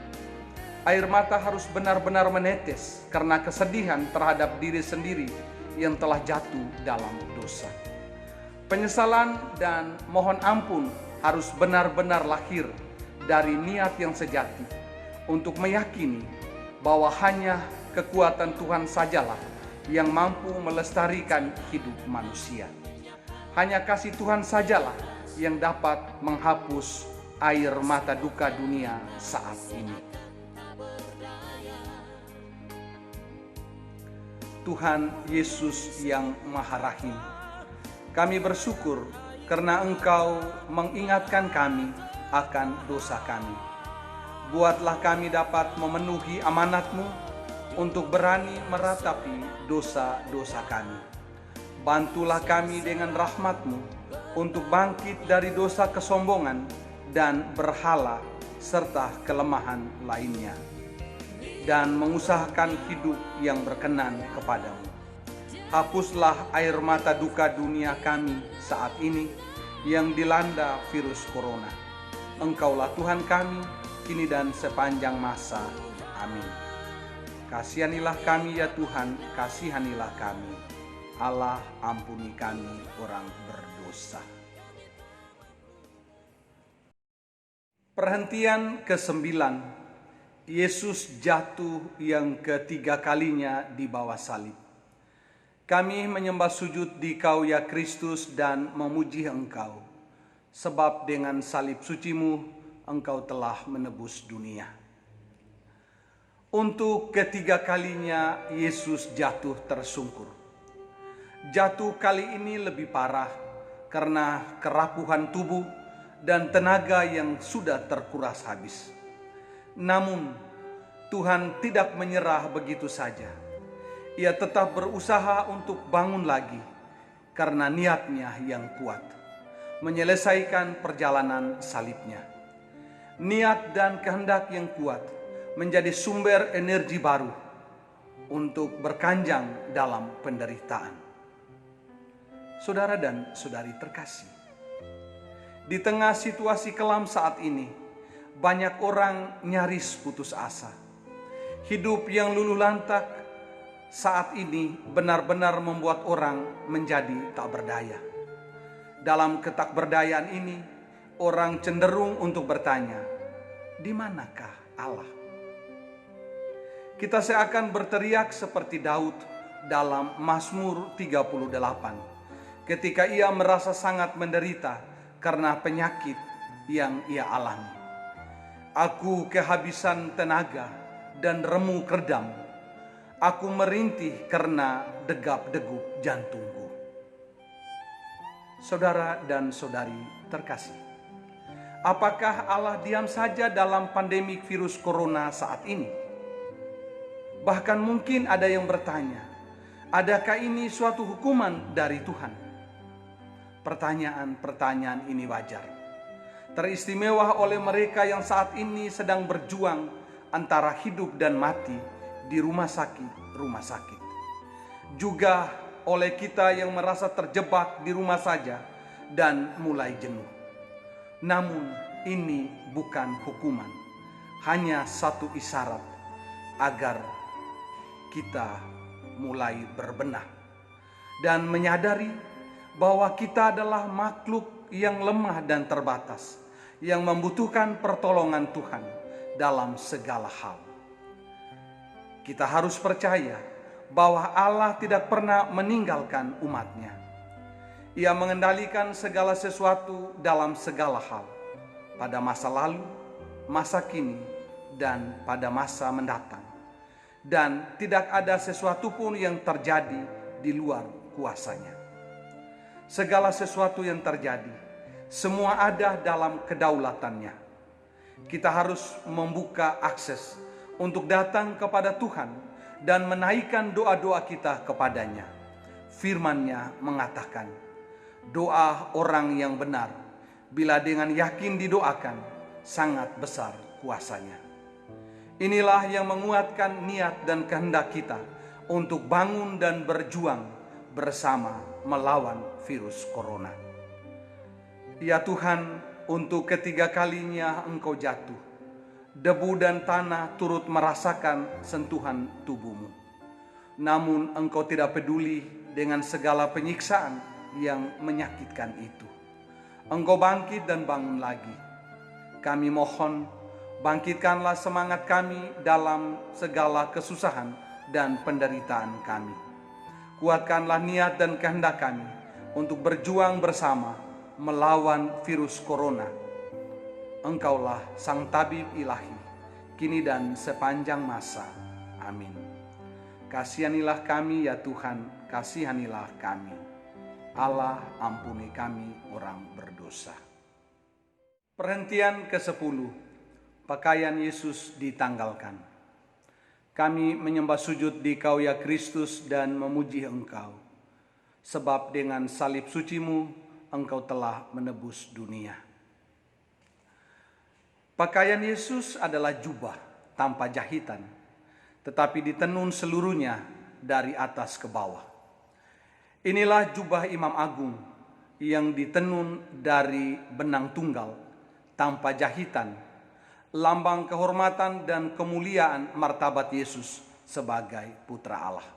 Air mata harus benar-benar menetes karena kesedihan terhadap diri sendiri yang telah jatuh dalam dosa. Penyesalan dan mohon ampun harus benar-benar lahir dari niat yang sejati untuk meyakini bahwa hanya kekuatan Tuhan sajalah yang mampu melestarikan hidup manusia. Hanya kasih Tuhan sajalah yang dapat menghapus air mata duka dunia saat ini. Tuhan Yesus yang Maha Rahim, kami bersyukur karena Engkau mengingatkan kami akan dosa kami. Buatlah kami dapat memenuhi amanat-Mu untuk berani meratapi dosa-dosa kami. Bantulah kami dengan rahmat-Mu untuk bangkit dari dosa kesombongan dan berhala serta kelemahan lainnya, dan mengusahakan hidup yang berkenan kepadamu. Hapuslah air mata duka dunia kami saat ini yang dilanda virus corona. Engkaulah Tuhan kami, kini dan sepanjang masa. Amin. Kasihanilah kami ya Tuhan, kasihanilah kami. Allah, ampuni kami orang berdosa. Perhentian ke-9. Yesus jatuh yang ketiga kalinya di bawah salib. Kami menyembah sujud di Kau ya Kristus dan memuji Engkau, sebab dengan salib suci-Mu Engkau telah menebus dunia. Untuk ketiga kalinya Yesus jatuh tersungkur. Jatuh kali ini lebih parah karena kerapuhan tubuh dan tenaga yang sudah terkuras habis. Namun Tuhan tidak menyerah begitu saja. Ia tetap berusaha untuk bangun lagi karena niatnya yang kuat, menyelesaikan perjalanan salibnya. Niat dan kehendak yang kuat menjadi sumber energi baru untuk berkanjang dalam penderitaan. Saudara dan saudari terkasih, di tengah situasi kelam saat ini, banyak orang nyaris putus asa. Hidup yang luluh lantak saat ini benar-benar membuat orang menjadi tak berdaya. Dalam ketakberdayaan ini, orang cenderung untuk bertanya, di manakah Allah? Kita seakan berteriak seperti Daud dalam Mazmur 38 ketika ia merasa sangat menderita karena penyakit yang ia alami. Aku kehabisan tenaga dan remu kerdam. Aku merintih karena degap-degup jantungku. Saudara dan saudari terkasih, apakah Allah diam saja dalam pandemik virus corona saat ini? Bahkan mungkin ada yang bertanya, adakah ini suatu hukuman dari Tuhan? Pertanyaan-pertanyaan ini wajar, teristimewa oleh mereka yang saat ini sedang berjuang antara hidup dan mati di rumah sakit. Juga oleh kita yang merasa terjebak di rumah saja dan mulai jenuh. Namun ini bukan hukuman, hanya satu isyarat agar kita mulai berbenah dan menyadari bahwa kita adalah makhluk yang lemah dan terbatas, yang membutuhkan pertolongan Tuhan dalam segala hal. Kita harus percaya bahwa Allah tidak pernah meninggalkan umatnya. Ia mengendalikan segala sesuatu dalam segala hal, pada masa lalu, masa kini, dan pada masa mendatang. Dan tidak ada sesuatu pun yang terjadi di luar kuasanya. Segala sesuatu yang terjadi, semua ada dalam kedaulatannya. Kita harus membuka akses untuk datang kepada Tuhan dan menaikkan doa-doa kita kepadanya. Firman-Nya mengatakan, doa orang yang benar, bila dengan yakin didoakan, sangat besar kuasanya. Inilah yang menguatkan niat dan kehendak kita untuk bangun dan berjuang bersama melawan virus corona. Ya Tuhan, untuk ketiga kalinya Engkau jatuh. Debu dan tanah turut merasakan sentuhan tubuhmu. Namun Engkau tidak peduli dengan segala penyiksaan yang menyakitkan itu. Engkau bangkit dan bangun lagi. Kami mohon, bangkitkanlah semangat kami dalam segala kesusahan dan penderitaan kami. Kuatkanlah niat dan kehendak kami untuk berjuang bersama melawan virus corona. Engkaulah Sang Tabib Ilahi, kini dan sepanjang masa. Amin. Kasihanilah kami ya Tuhan, kasihanilah kami. Allah, ampuni kami orang berdosa. Perhentian ke-10. Pakaian Yesus ditanggalkan. Kami menyembah sujud di Kau ya Kristus dan memuji Engkau, sebab dengan salib suci-Mu Engkau telah menebus dunia. Pakaian Yesus adalah jubah tanpa jahitan, tetapi ditenun seluruhnya dari atas ke bawah. Inilah jubah Imam Agung yang ditenun dari benang tunggal tanpa jahitan, lambang kehormatan dan kemuliaan martabat Yesus sebagai putra Allah.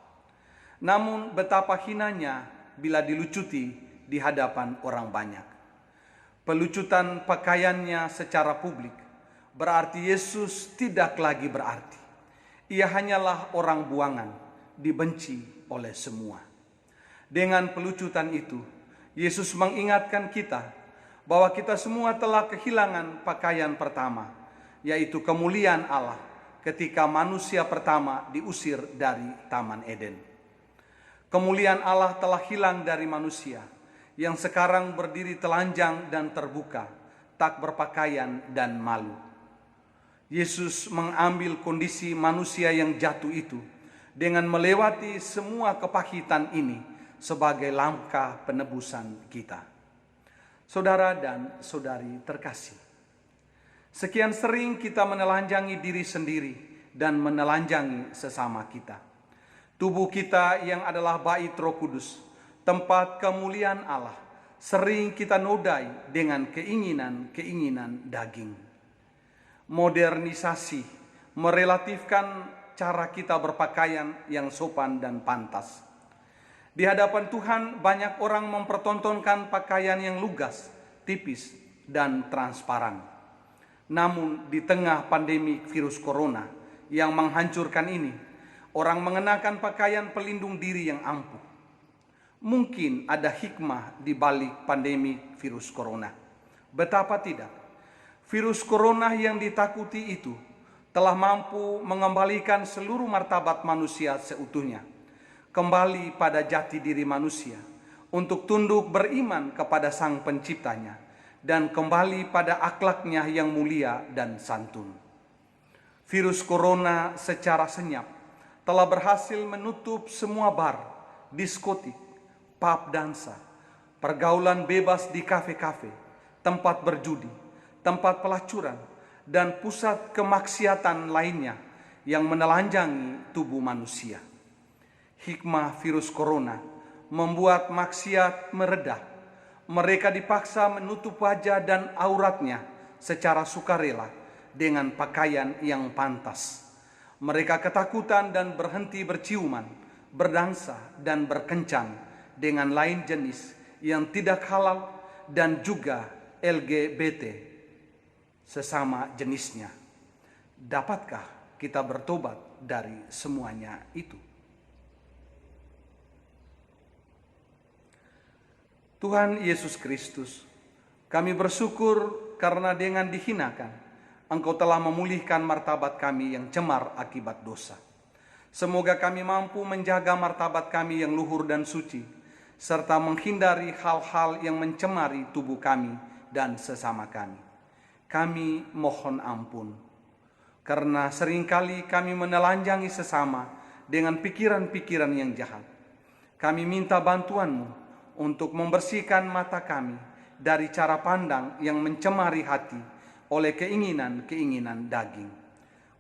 Namun betapa hinanya bila dilucuti di hadapan orang banyak. Pelucutan pakaiannya secara publik berarti Yesus tidak lagi berarti. Ia hanyalah orang buangan, dibenci oleh semua. Dengan pelucutan itu, Yesus mengingatkan kita bahwa kita semua telah kehilangan pakaian pertama, yaitu kemuliaan Allah ketika manusia pertama diusir dari Taman Eden. Kemuliaan Allah telah hilang dari manusia yang sekarang berdiri telanjang dan terbuka, tak berpakaian dan malu. Yesus mengambil kondisi manusia yang jatuh itu dengan melewati semua kepahitan ini sebagai langkah penebusan kita. Saudara dan saudari terkasih, sekian sering kita menelanjangi diri sendiri dan menelanjangi sesama kita. Tubuh kita yang adalah bait Roh Kudus, tempat kemuliaan Allah, sering kita nodai dengan keinginan-keinginan daging. Modernisasi merelatifkan cara kita berpakaian yang sopan dan pantas. Di hadapan Tuhan banyak orang mempertontonkan pakaian yang lugas, tipis, dan transparan. Namun di tengah pandemi virus corona yang menghancurkan ini, orang mengenakan pakaian pelindung diri yang ampuh. Mungkin ada hikmah di balik pandemi virus corona. Betapa tidak, virus corona yang ditakuti itu telah mampu mengembalikan seluruh martabat manusia seutuhnya kembali pada jati diri manusia untuk tunduk beriman kepada Sang Penciptanya dan kembali pada akhlaknya yang mulia dan santun. Virus corona secara senyap telah berhasil menutup semua bar, diskotik, pub dansa, pergaulan bebas di kafe-kafe, tempat berjudi, tempat pelacuran, dan pusat kemaksiatan lainnya yang menelanjangi tubuh manusia. Hikmah virus corona membuat maksiat meredah. Mereka dipaksa menutup wajah dan auratnya secara sukarela dengan pakaian yang pantas. Mereka ketakutan dan berhenti berciuman, berdansa dan berkencan dengan lain jenis yang tidak halal dan juga LGBT sesama jenisnya. Dapatkah kita bertobat dari semuanya itu? Tuhan Yesus Kristus, kami bersyukur karena dengan dihinakan, Engkau telah memulihkan martabat kami yang cemar akibat dosa. Semoga kami mampu menjaga martabat kami yang luhur dan suci, serta menghindari hal-hal yang mencemari tubuh kami dan sesama kami. Kami mohon ampun, karena seringkali kami menelanjangi sesama dengan pikiran-pikiran yang jahat. Kami minta bantuan-Mu untuk membersihkan mata kami dari cara pandang yang mencemari hati oleh keinginan-keinginan daging.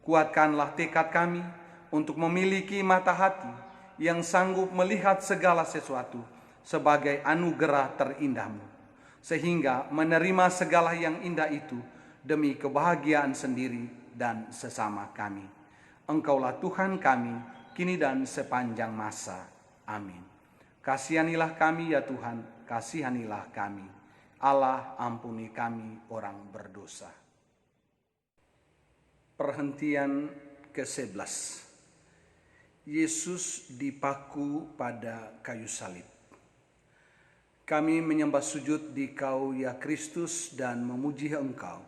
Kuatkanlah tekad kami untuk memiliki mata hati yang sanggup melihat segala sesuatu sebagai anugerah terindah-Mu, sehingga menerima segala yang indah itu demi kebahagiaan sendiri dan sesama kami. Engkaulah Tuhan kami, kini dan sepanjang masa. Amin. Kasihanilah kami ya Tuhan, kasihanilah kami. Allah, ampuni kami orang berdosa. Perhentian ke-11. Yesus dipaku pada kayu salib. Kami menyembah sujud di Kau ya Kristus dan memuji Engkau,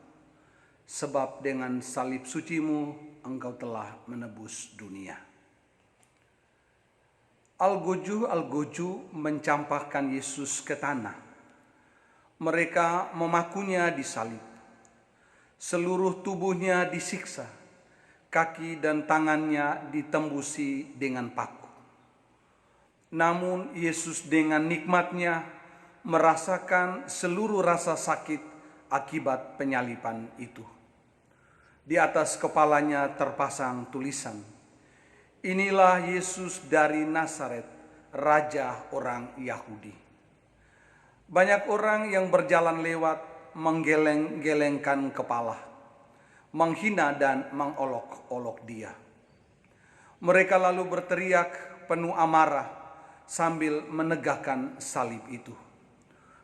sebab dengan salib suci-Mu Engkau telah menebus dunia. Algojo mencampakkan Yesus ke tanah. Mereka memakunya di salib. Seluruh tubuhnya disiksa, kaki dan tangannya ditembusi dengan paku. Namun Yesus dengan nikmatnya merasakan seluruh rasa sakit akibat penyaliban itu. Di atas kepalanya terpasang tulisan, "Inilah Yesus dari Nazaret, Raja orang Yahudi." Banyak orang yang berjalan lewat menggeleng-gelengkan kepala, menghina dan mengolok-olok Dia. Mereka lalu berteriak penuh amarah sambil menegakkan salib itu.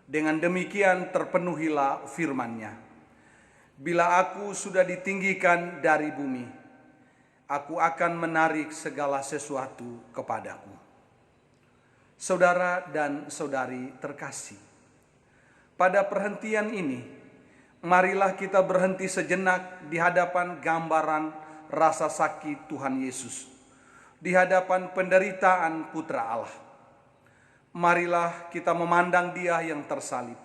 Dengan demikian terpenuhilah firman-Nya, "Bila Aku sudah ditinggikan dari bumi, Aku akan menarik segala sesuatu kepadaku." Saudara dan saudari terkasih, pada perhentian ini, marilah kita berhenti sejenak di hadapan gambaran rasa sakit Tuhan Yesus, di hadapan penderitaan Putra Allah. Marilah kita memandang Dia yang tersalib.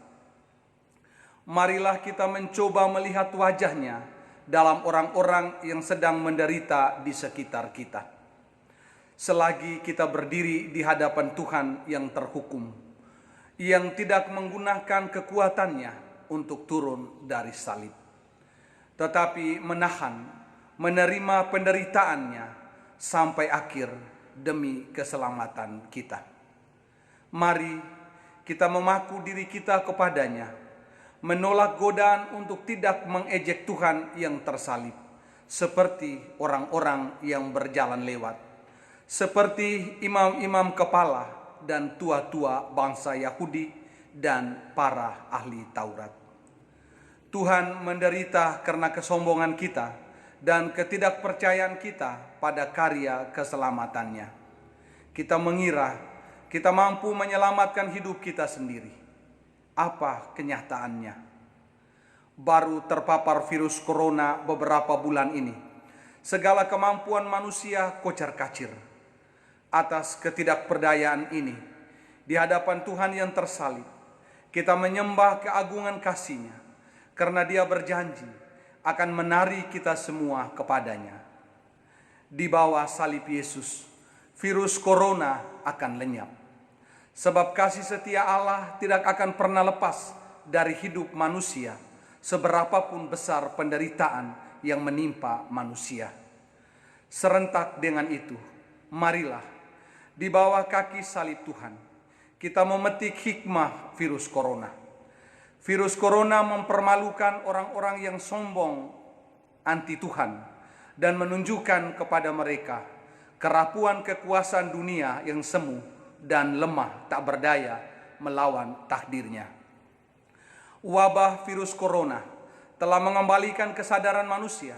Marilah kita mencoba melihat wajah-Nya dalam orang-orang yang sedang menderita di sekitar kita. Selagi kita berdiri di hadapan Tuhan yang terhukum, yang tidak menggunakan kekuatannya untuk turun dari salib, tetapi menerima penderitaannya sampai akhir demi keselamatan kita. Mari kita memaku diri kita kepadanya, menolak godaan untuk tidak mengejek Tuhan yang tersalib, seperti orang-orang yang berjalan lewat, seperti imam-imam kepala dan tua-tua bangsa Yahudi dan para ahli Taurat. Tuhan menderita karena kesombongan kita dan ketidakpercayaan kita pada karya keselamatannya. Kita mengira kita mampu menyelamatkan hidup kita sendiri. Apa kenyataannya? Baru terpapar virus corona beberapa bulan ini, segala kemampuan manusia kocar-kacir. Atas ketidakberdayaan ini, di hadapan Tuhan yang tersalib, kita menyembah keagungan kasih-Nya, karena Dia berjanji akan menarik kita semua kepadanya. Di bawah salib Yesus, virus corona akan lenyap. Sebab kasih setia Allah tidak akan pernah lepas dari hidup manusia, seberapapun besar penderitaan yang menimpa manusia. Serentak dengan itu, marilah di bawah kaki salib Tuhan, kita memetik hikmah virus corona. Virus corona mempermalukan orang-orang yang sombong anti Tuhan dan menunjukkan kepada mereka kerapuan kekuasaan dunia yang semu dan lemah tak berdaya melawan takdirnya. Wabah virus corona telah mengembalikan kesadaran manusia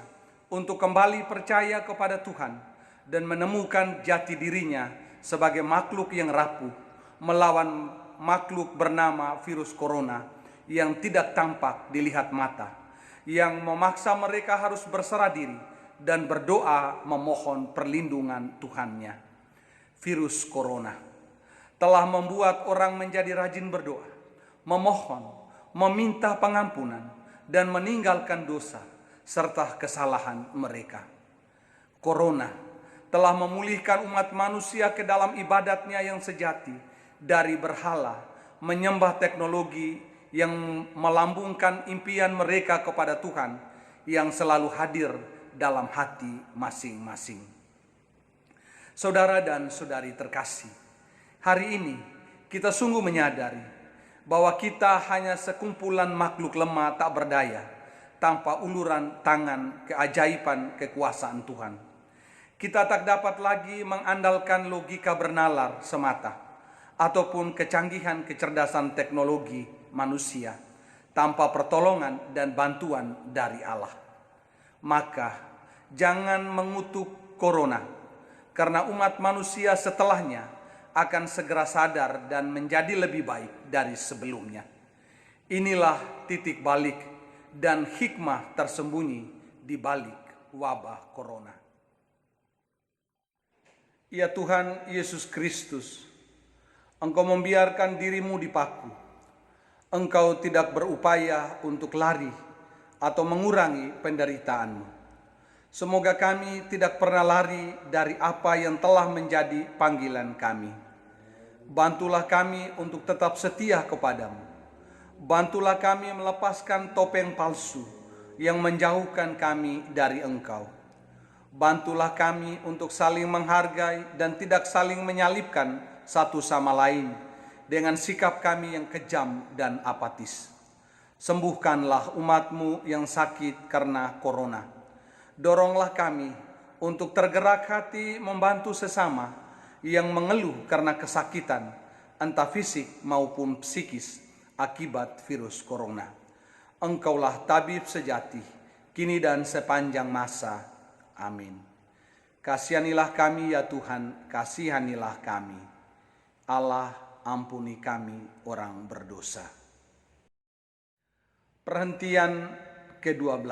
untuk kembali percaya kepada Tuhan dan menemukan jati dirinya sebagai makhluk yang rapuh melawan makhluk bernama virus corona yang tidak tampak dilihat mata, yang memaksa mereka harus berserah diri dan berdoa memohon perlindungan Tuhannya. Virus corona telah membuat orang menjadi rajin berdoa, memohon, meminta pengampunan, dan meninggalkan dosa serta kesalahan mereka. Corona telah memulihkan umat manusia ke dalam ibadatnya yang sejati dari berhala, menyembah teknologi yang melambungkan impian mereka kepada Tuhan yang selalu hadir dalam hati masing-masing. Saudara dan saudari terkasih, hari ini kita sungguh menyadari bahwa kita hanya sekumpulan makhluk lemah tak berdaya tanpa uluran tangan keajaiban kekuasaan Tuhan. Kita tak dapat lagi mengandalkan logika bernalar semata ataupun kecanggihan kecerdasan teknologi manusia tanpa pertolongan dan bantuan dari Allah. Maka jangan mengutuk corona, karena umat manusia setelahnya akan segera sadar dan menjadi lebih baik dari sebelumnya. Inilah titik balik dan hikmah tersembunyi di balik wabah corona. Ya Tuhan Yesus Kristus, Engkau membiarkan dirimu dipaku. Engkau tidak berupaya untuk lari atau mengurangi penderitaanmu. Semoga kami tidak pernah lari dari apa yang telah menjadi panggilan kami. Bantulah kami untuk tetap setia kepadamu. Bantulah kami melepaskan topeng palsu yang menjauhkan kami dari Engkau. Bantulah kami untuk saling menghargai dan tidak saling menyalibkan satu sama lain dengan sikap kami yang kejam dan apatis. Sembuhkanlah umat-Mu yang sakit karena corona. Doronglah kami untuk tergerak hati membantu sesama yang mengeluh karena kesakitan, entah fisik maupun psikis, akibat virus corona. Engkaulah tabib sejati, kini dan sepanjang masa. Amin. Kasihanilah kami ya Tuhan, kasihanilah kami. Allah, ampuni kami orang berdosa. Perhentian ke-12.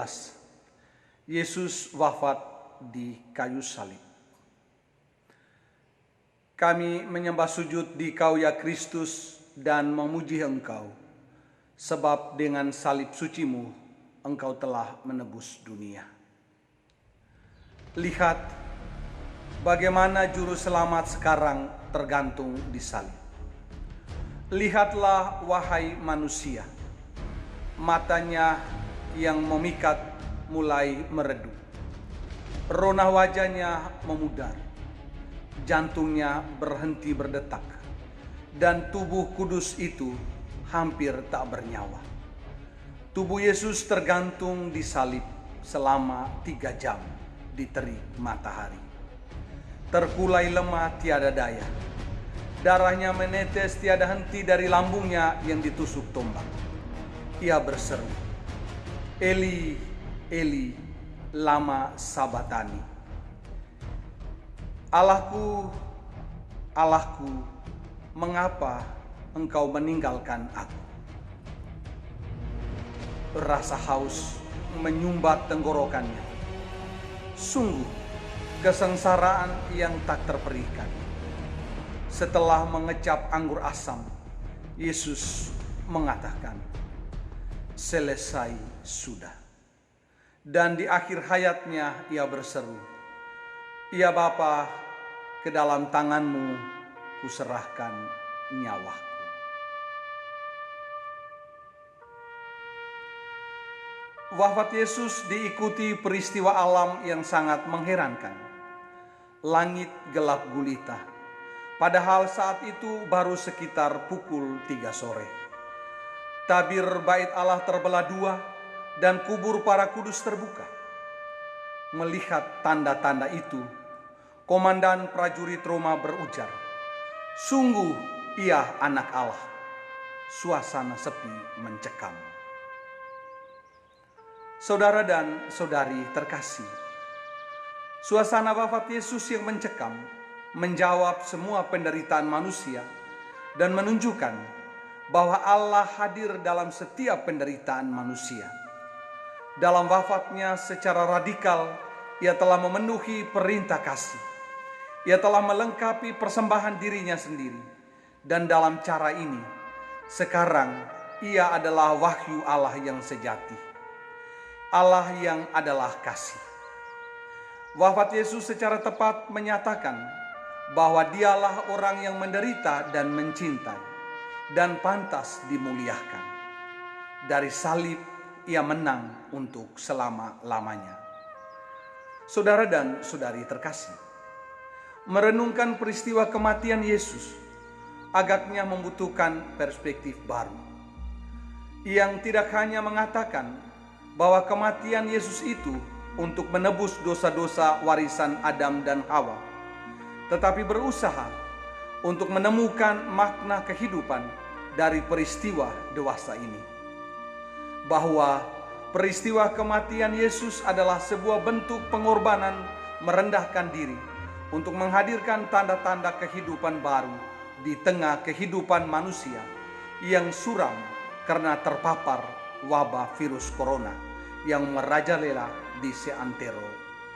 Yesus wafat di kayu salib. Kami menyembah sujud di Kau ya Kristus dan memuji Engkau, sebab dengan salib suci-Mu Engkau telah menebus dunia. Lihat bagaimana juru selamat sekarang tergantung di salib. Lihatlah wahai manusia, matanya yang memikat mulai meredup, rona wajahnya memudar, jantungnya berhenti berdetak, dan tubuh kudus itu hampir tak bernyawa. Tubuh Yesus tergantung di salib selama 3 jam di terik matahari. Terkulai lemah tiada daya. Darahnya menetes tiada henti dari lambungnya yang ditusuk tombak. Ia berseru, Eli, Eli, lama sabatani. Allahku, Allahku, mengapa engkau meninggalkan aku? Rasa haus menyumbat tenggorokannya. Sungguh, kesengsaraan yang tak terperikan. Setelah mengecap anggur asam, Yesus mengatakan, selesai sudah. Dan di akhir hayatnya ia berseru, ya Bapa, ke dalam tanganmu kuserahkan nyawaku. Wafat Yesus diikuti peristiwa alam yang sangat mengherankan. Langit gelap gulita, padahal saat itu baru sekitar pukul 3 sore. Tabir bait Allah terbelah dua dan kubur para kudus terbuka. Melihat tanda-tanda itu, komandan prajurit Roma berujar, sungguh ia anak Allah. Suasana sepi mencekam. Saudara dan saudari terkasih, suasana wafat Yesus yang mencekam menjawab semua penderitaan manusia dan menunjukkan bahwa Allah hadir dalam setiap penderitaan manusia. Dalam wafatnya secara radikal, ia telah memenuhi perintah kasih. Ia telah melengkapi persembahan dirinya sendiri. Dan dalam cara ini, sekarang ia adalah wahyu Allah yang sejati. Allah yang adalah kasih. Wafat Yesus secara tepat menyatakan bahwa dialah orang yang menderita dan mencintai dan pantas dimuliakan. Dari salib ia menang untuk selama-lamanya. Saudara dan saudari terkasih, merenungkan peristiwa kematian Yesus agaknya membutuhkan perspektif baru yang tidak hanya mengatakan bahwa kematian Yesus itu untuk menebus dosa-dosa warisan Adam dan Hawa, tetapi berusaha untuk menemukan makna kehidupan dari peristiwa dewasa ini. Bahwa peristiwa kematian Yesus adalah sebuah bentuk pengorbanan merendahkan diri untuk menghadirkan tanda-tanda kehidupan baru di tengah kehidupan manusia yang suram karena terpapar wabah virus corona yang merajalela di seantero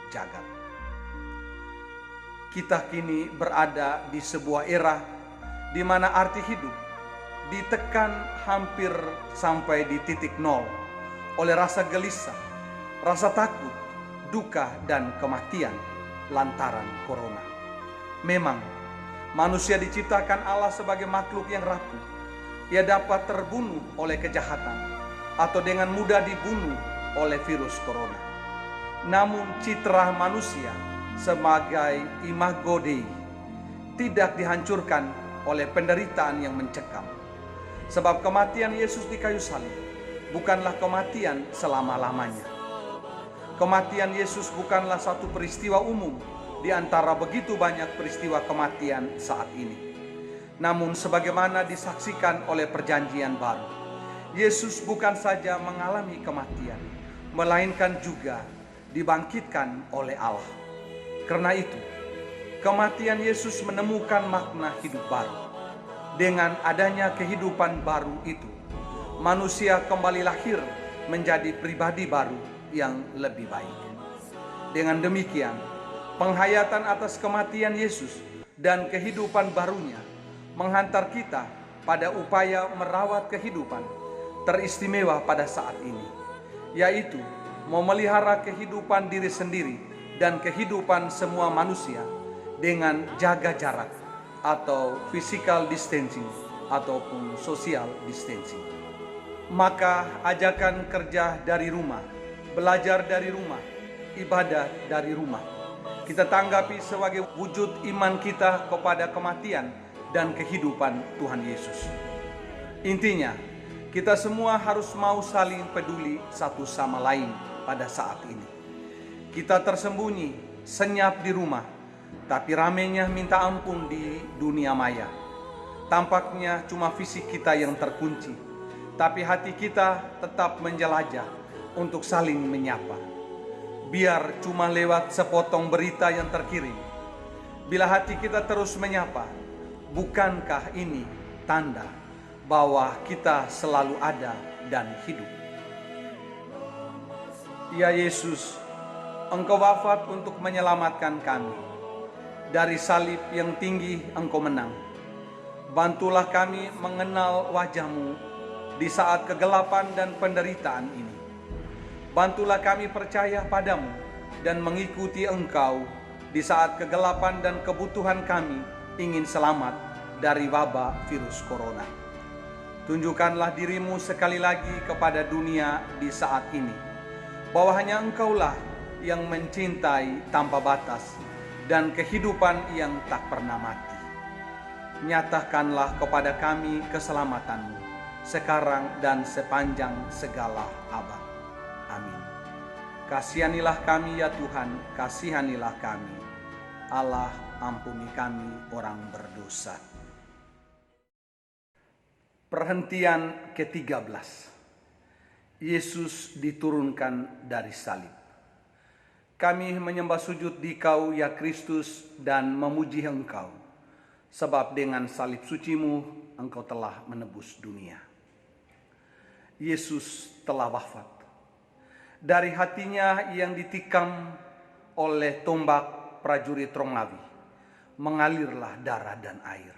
jagat. Kita kini berada di sebuah era di mana arti hidup ditekan hampir sampai di titik nol oleh rasa gelisah, rasa takut, duka, dan kematian lantaran corona. Memang manusia diciptakan Allah sebagai makhluk yang rapuh. Ia dapat terbunuh oleh kejahatan atau dengan mudah dibunuh oleh virus corona. Namun citra manusia sebagai imago Dei tidak dihancurkan oleh penderitaan yang mencekam. Sebab kematian Yesus di kayu salib bukanlah kematian selama-lamanya. Kematian Yesus bukanlah satu peristiwa umum di antara begitu banyak peristiwa kematian saat ini. Namun sebagaimana disaksikan oleh perjanjian baru, Yesus bukan saja mengalami kematian, melainkan juga dibangkitkan oleh Allah. Karena itu, kematian Yesus menemukan makna hidup baru. Dengan adanya kehidupan baru itu, manusia kembali lahir menjadi pribadi baru yang lebih baik. Dengan demikian, penghayatan atas kematian Yesus dan kehidupan barunya menghantar kita pada upaya merawat kehidupan teristimewa pada saat ini, yaitu memelihara kehidupan diri sendiri dan kehidupan semua manusia dengan jaga jarak atau physical distancing ataupun social distancing. Maka ajakan kerja dari rumah, belajar dari rumah, ibadah dari rumah, kita tanggapi sebagai wujud iman kita kepada kematian dan kehidupan Tuhan Yesus. Intinya, kita semua harus mau saling peduli satu sama lain pada saat ini. Kita tersembunyi, senyap di rumah, tapi ramenya minta ampun di dunia maya. Tampaknya cuma fisik kita yang terkunci, tapi hati kita tetap menjelajah untuk saling menyapa. Biar cuma lewat sepotong berita yang terkirim. Bila hati kita terus menyapa, bukankah ini tanda bahwa kita selalu ada dan hidup? Ya Yesus, Engkau wafat untuk menyelamatkan kami. Dari salib yang tinggi Engkau menang. Bantulah kami mengenal wajah-Mu di saat kegelapan dan penderitaan ini. Bantulah kami percaya padamu dan mengikuti Engkau di saat kegelapan dan kebutuhan kami ingin selamat dari wabah virus corona. Tunjukkanlah dirimu sekali lagi kepada dunia di saat ini, bahwa hanya Engkaulah yang mencintai tanpa batas dan kehidupan yang tak pernah mati. Nyatakanlah kepada kami keselamatan-Mu sekarang dan sepanjang segala abad. Amin. Kasihanilah kami ya Tuhan, kasihanilah kami. Allah, ampuni kami orang berdosa. Perhentian ke-13. Yesus diturunkan dari salib. Kami menyembah sujud di Kau ya Kristus dan memuji Engkau, sebab dengan salib suci-Mu Engkau telah menebus dunia. Yesus telah wafat. Dari hatinya yang ditikam oleh tombak prajurit Romawi, mengalirlah darah dan air.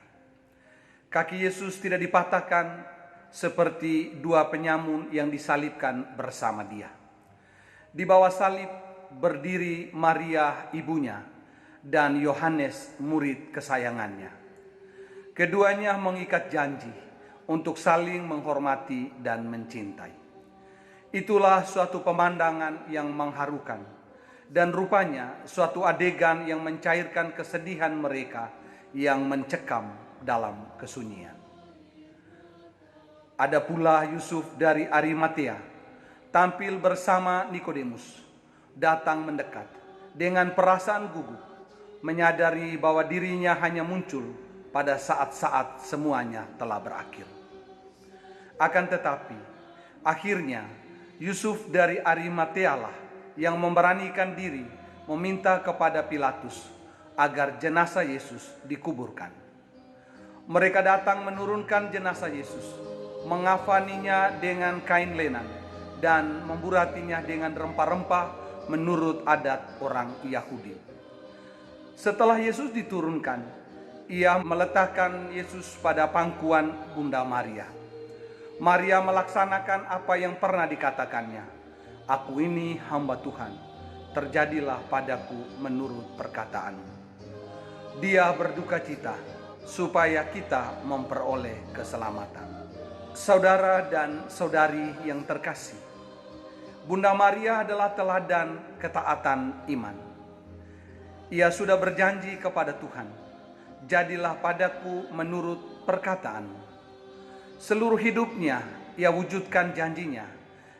Kaki Yesus tidak dipatahkan seperti dua penyamun yang disalibkan bersama Dia. Di bawah salib berdiri Maria ibunya dan Yohanes murid kesayangannya. Keduanya mengikat janji untuk saling menghormati dan mencintai. Itulah suatu pemandangan yang mengharukan dan rupanya suatu adegan yang mencairkan kesedihan mereka yang mencekam dalam kesunyian. Ada pula Yusuf dari Arimatea tampil bersama Nikodemus, datang mendekat dengan perasaan gugup, menyadari bahwa dirinya hanya muncul pada saat-saat semuanya telah berakhir. Akan tetapi, akhirnya Yusuf dari Arimatea lah yang memberanikan diri meminta kepada Pilatus agar jenazah Yesus dikuburkan. Mereka datang menurunkan jenazah Yesus, mengafaninya dengan kain lenan dan memburatinya dengan rempah-rempah menurut adat orang Yahudi. Setelah Yesus diturunkan, ia meletakkan Yesus pada pangkuan Bunda Maria. Maria melaksanakan apa yang pernah dikatakannya, "Aku ini hamba Tuhan, terjadilah padaku menurut perkataan-Mu." Dia berduka cita supaya kita memperoleh keselamatan. Saudara dan saudari yang terkasih, Bunda Maria adalah teladan ketaatan iman. Ia sudah berjanji kepada Tuhan, "Jadilah padaku menurut perkataan-Mu." Seluruh hidupnya ia wujudkan janjinya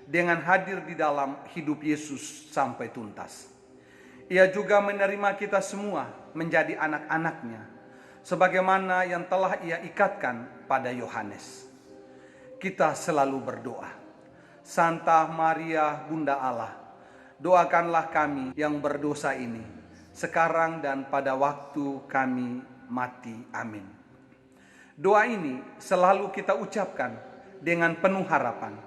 dengan hadir di dalam hidup Yesus sampai tuntas. Ia juga menerima kita semua menjadi anak-anaknya, sebagaimana yang telah ia ikatkan pada Yohanes. Kita selalu berdoa, "Santa Maria Bunda Allah, doakanlah kami yang berdosa ini, sekarang dan pada waktu kami mati. Amin." Doa ini selalu kita ucapkan dengan penuh harapan,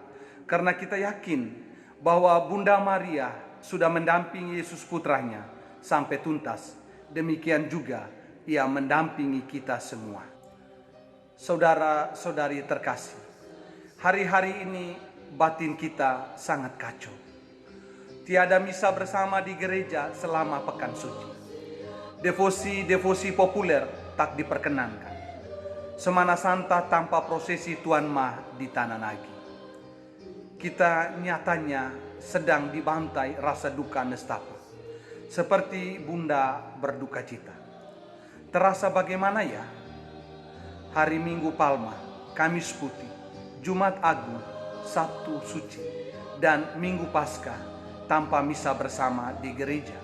karena kita yakin bahwa Bunda Maria sudah mendampingi Yesus putranya sampai tuntas. Demikian juga ia mendampingi kita semua. Saudara-saudari terkasih, hari-hari ini batin kita sangat kacau. Tiada misa bersama di gereja selama pekan suci. Devosi-devosi populer tak diperkenankan. Semana Santa tanpa prosesi Tuan Ma di Tanah Nagi. Kita nyatanya sedang dibantai rasa duka nestapa, seperti Bunda berduka cita. Terasa bagaimana ya? Hari Minggu Palma, Kamis Putih, Jumat Agung, Sabtu Suci, dan Minggu Paskah tanpa misa bersama di gereja.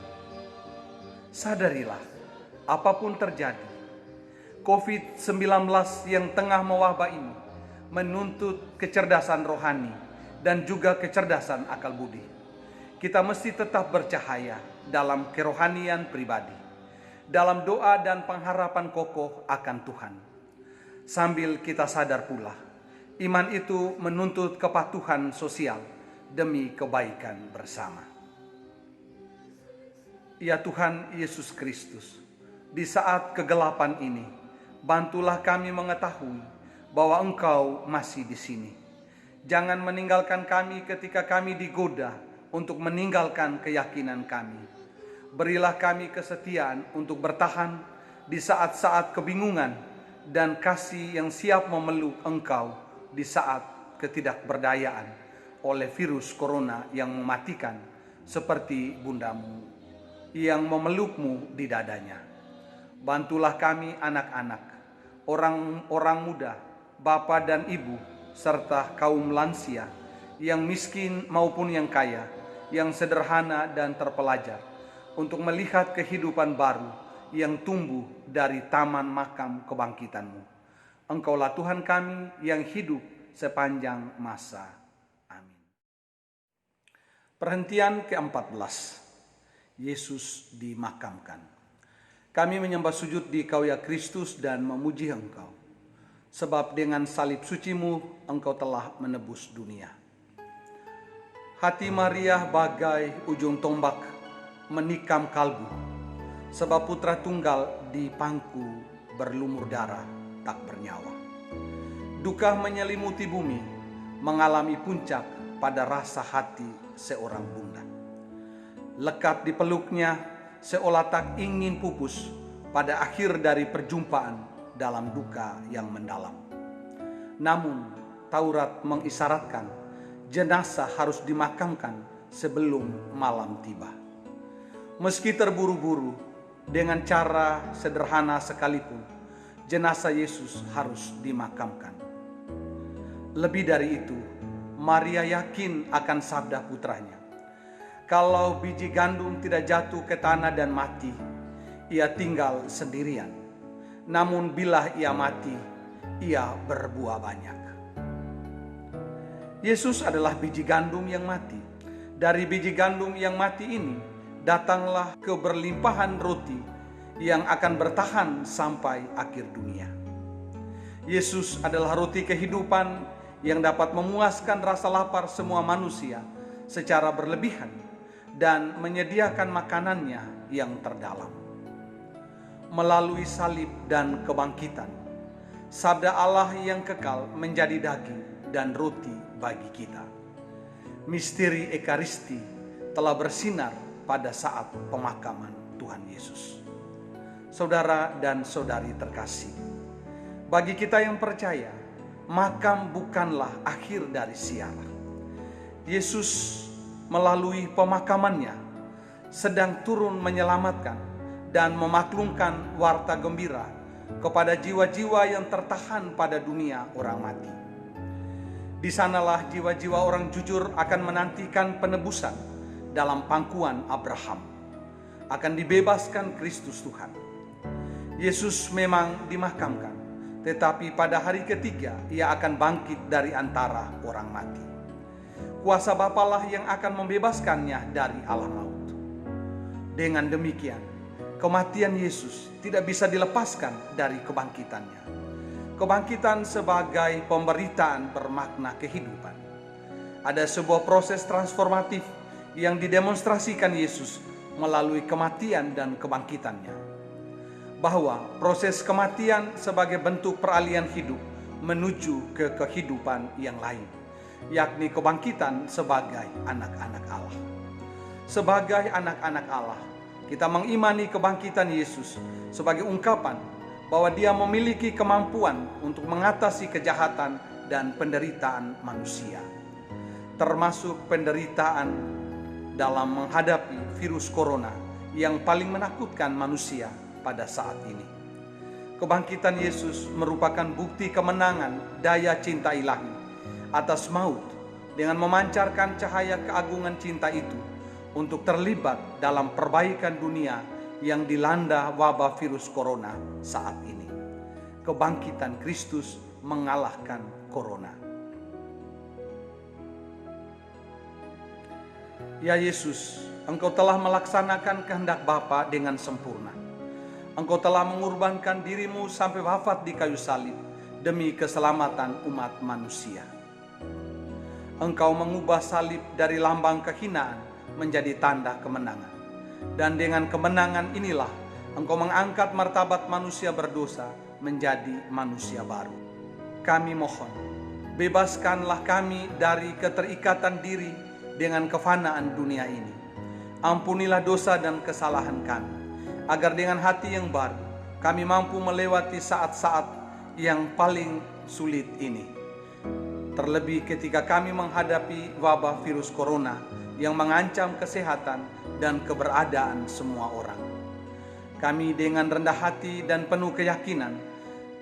Sadarilah, apapun terjadi, COVID-19 yang tengah mewabah ini menuntut kecerdasan rohani dan juga kecerdasan akal budi. Kita mesti tetap bercahaya dalam kerohanian pribadi, dalam doa dan pengharapan kokoh akan Tuhan. Sambil kita sadar pula, iman itu menuntut kepatuhan sosial demi kebaikan bersama. Ya Tuhan Yesus Kristus, di saat kegelapan ini, bantulah kami mengetahui bahwa Engkau masih di sini. Jangan meninggalkan kami ketika kami digoda untuk meninggalkan keyakinan kami. Berilah kami kesetiaan untuk bertahan di saat-saat kebingungan dan kasih yang siap memeluk Engkau di saat ketidakberdayaan oleh virus corona yang mematikan, seperti bundamu yang memelukmu di dadanya. Bantulah kami anak-anak, orang-orang muda, bapak dan ibu, serta kaum lansia, yang miskin maupun yang kaya, yang sederhana dan terpelajar, untuk melihat kehidupan baru yang tumbuh dari taman makam kebangkitan-Mu. Engkaulah Tuhan kami yang hidup sepanjang masa. Amin. Perhentian ke-14. Yesus dimakamkan. Kami menyembah sujud di Kau ya Kristus dan memuji Engkau, sebab dengan salib suci-Mu Engkau telah menebus dunia. Hati Maria bagai ujung tombak menikam kalbu, sebab putra tunggal di pangku berlumur darah tak bernyawa. Duka menyelimuti bumi, mengalami puncak pada rasa hati seorang bunda. Lekat di peluknya seolah tak ingin pupus pada akhir dari perjumpaan dalam duka yang mendalam. Namun Taurat mengisyaratkan jenazah harus dimakamkan sebelum malam tiba. Meski terburu-buru, dengan cara sederhana sekalipun, jenazah Yesus harus dimakamkan. Lebih dari itu, Maria yakin akan sabda putranya. Kalau biji gandum tidak jatuh ke tanah dan mati, ia tinggal sendirian. Namun bila ia mati, ia berbuah banyak. Yesus adalah biji gandum yang mati. Dari biji gandum yang mati ini, datanglah keberlimpahan roti yang akan bertahan sampai akhir dunia. Yesus adalah roti kehidupan yang dapat memuaskan rasa lapar semua manusia secara berlebihan dan menyediakan makanannya yang terdalam. Melalui salib dan kebangkitan, sabda Allah yang kekal menjadi daging dan roti bagi kita. Misteri Ekaristi telah bersinar pada saat pemakaman Tuhan Yesus. Saudara dan saudari terkasih, bagi kita yang percaya, makam bukanlah akhir dari siara. Yesus melalui pemakamannya sedang turun menyelamatkan dan memaklumkan warta gembira kepada jiwa-jiwa yang tertahan pada dunia orang mati. Di sanalah jiwa-jiwa orang jujur akan menantikan penebusan dalam pangkuan Abraham, akan dibebaskan Kristus Tuhan. Yesus memang dimakamkan, tetapi pada hari ketiga ia akan bangkit dari antara orang mati. Kuasa Bapalah yang akan membebaskannya dari alam maut. Dengan demikian, kematian Yesus tidak bisa dilepaskan dari kebangkitannya. Kebangkitan sebagai pemberitaan bermakna kehidupan. Ada sebuah proses transformatif yang didemonstrasikan Yesus melalui kematian dan kebangkitannya. Bahwa proses kematian sebagai bentuk peralihan hidup menuju ke kehidupan yang lain, yakni kebangkitan sebagai anak-anak Allah. Sebagai anak-anak Allah, kita mengimani kebangkitan Yesus sebagai ungkapan bahwa Dia memiliki kemampuan untuk mengatasi kejahatan dan penderitaan manusia, termasuk penderitaan dalam menghadapi virus corona yang paling menakutkan manusia pada saat ini. Kebangkitan Yesus merupakan bukti kemenangan daya cinta ilahi atas maut dengan memancarkan cahaya keagungan cinta itu untuk terlibat dalam perbaikan dunia yang dilanda wabah virus corona saat ini. Kebangkitan Kristus mengalahkan corona. Ya Yesus, Engkau telah melaksanakan kehendak Bapa dengan sempurna. Engkau telah mengorbankan dirimu sampai wafat di kayu salib demi keselamatan umat manusia. Engkau mengubah salib dari lambang kehinaan menjadi tanda kemenangan. Dan dengan kemenangan inilah Engkau mengangkat martabat manusia berdosa menjadi manusia baru. Kami mohon, bebaskanlah kami dari keterikatan diri dengan kefanaan dunia ini. Ampunilah dosa dan kesalahan kami, agar dengan hati yang baru kami mampu melewati saat-saat yang paling sulit ini. Terlebih ketika kami menghadapi wabah virus corona yang mengancam kesehatan dan keberadaan semua orang. Kami dengan rendah hati dan penuh keyakinan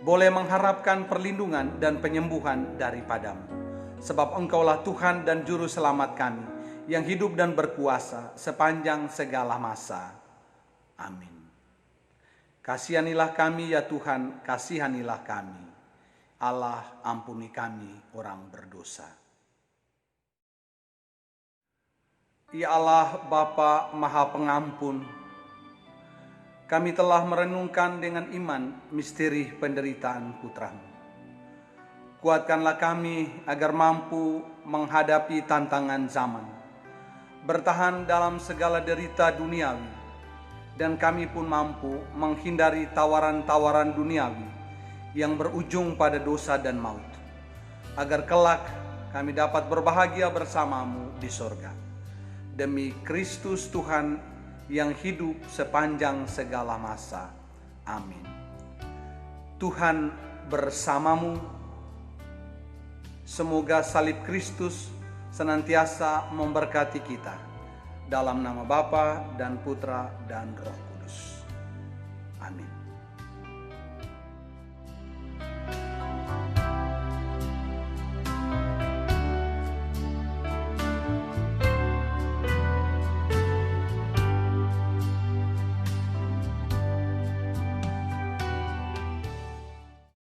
boleh mengharapkan perlindungan dan penyembuhan daripadamu. Sebab Engkaulah Tuhan dan Juru Selamat kami, yang hidup dan berkuasa sepanjang segala masa. Amin. Kasihanilah kami ya Tuhan, kasihanilah kami. Allah, ampuni kami orang berdosa. Ya Allah Bapa Maha Pengampun, kami telah merenungkan dengan iman misteri penderitaan Putra-Mu. Kuatkanlah kami agar mampu menghadapi tantangan zaman, bertahan dalam segala derita duniawi, dan kami pun mampu menghindari tawaran-tawaran duniawi yang berujung pada dosa dan maut, agar kelak kami dapat berbahagia bersama-Mu di sorga. Demi Kristus Tuhan yang hidup sepanjang segala masa. Amin. Tuhan bersamamu. Semoga salib Kristus senantiasa memberkati kita. Dalam nama Bapa dan Putra dan Roh Kudus. Amin.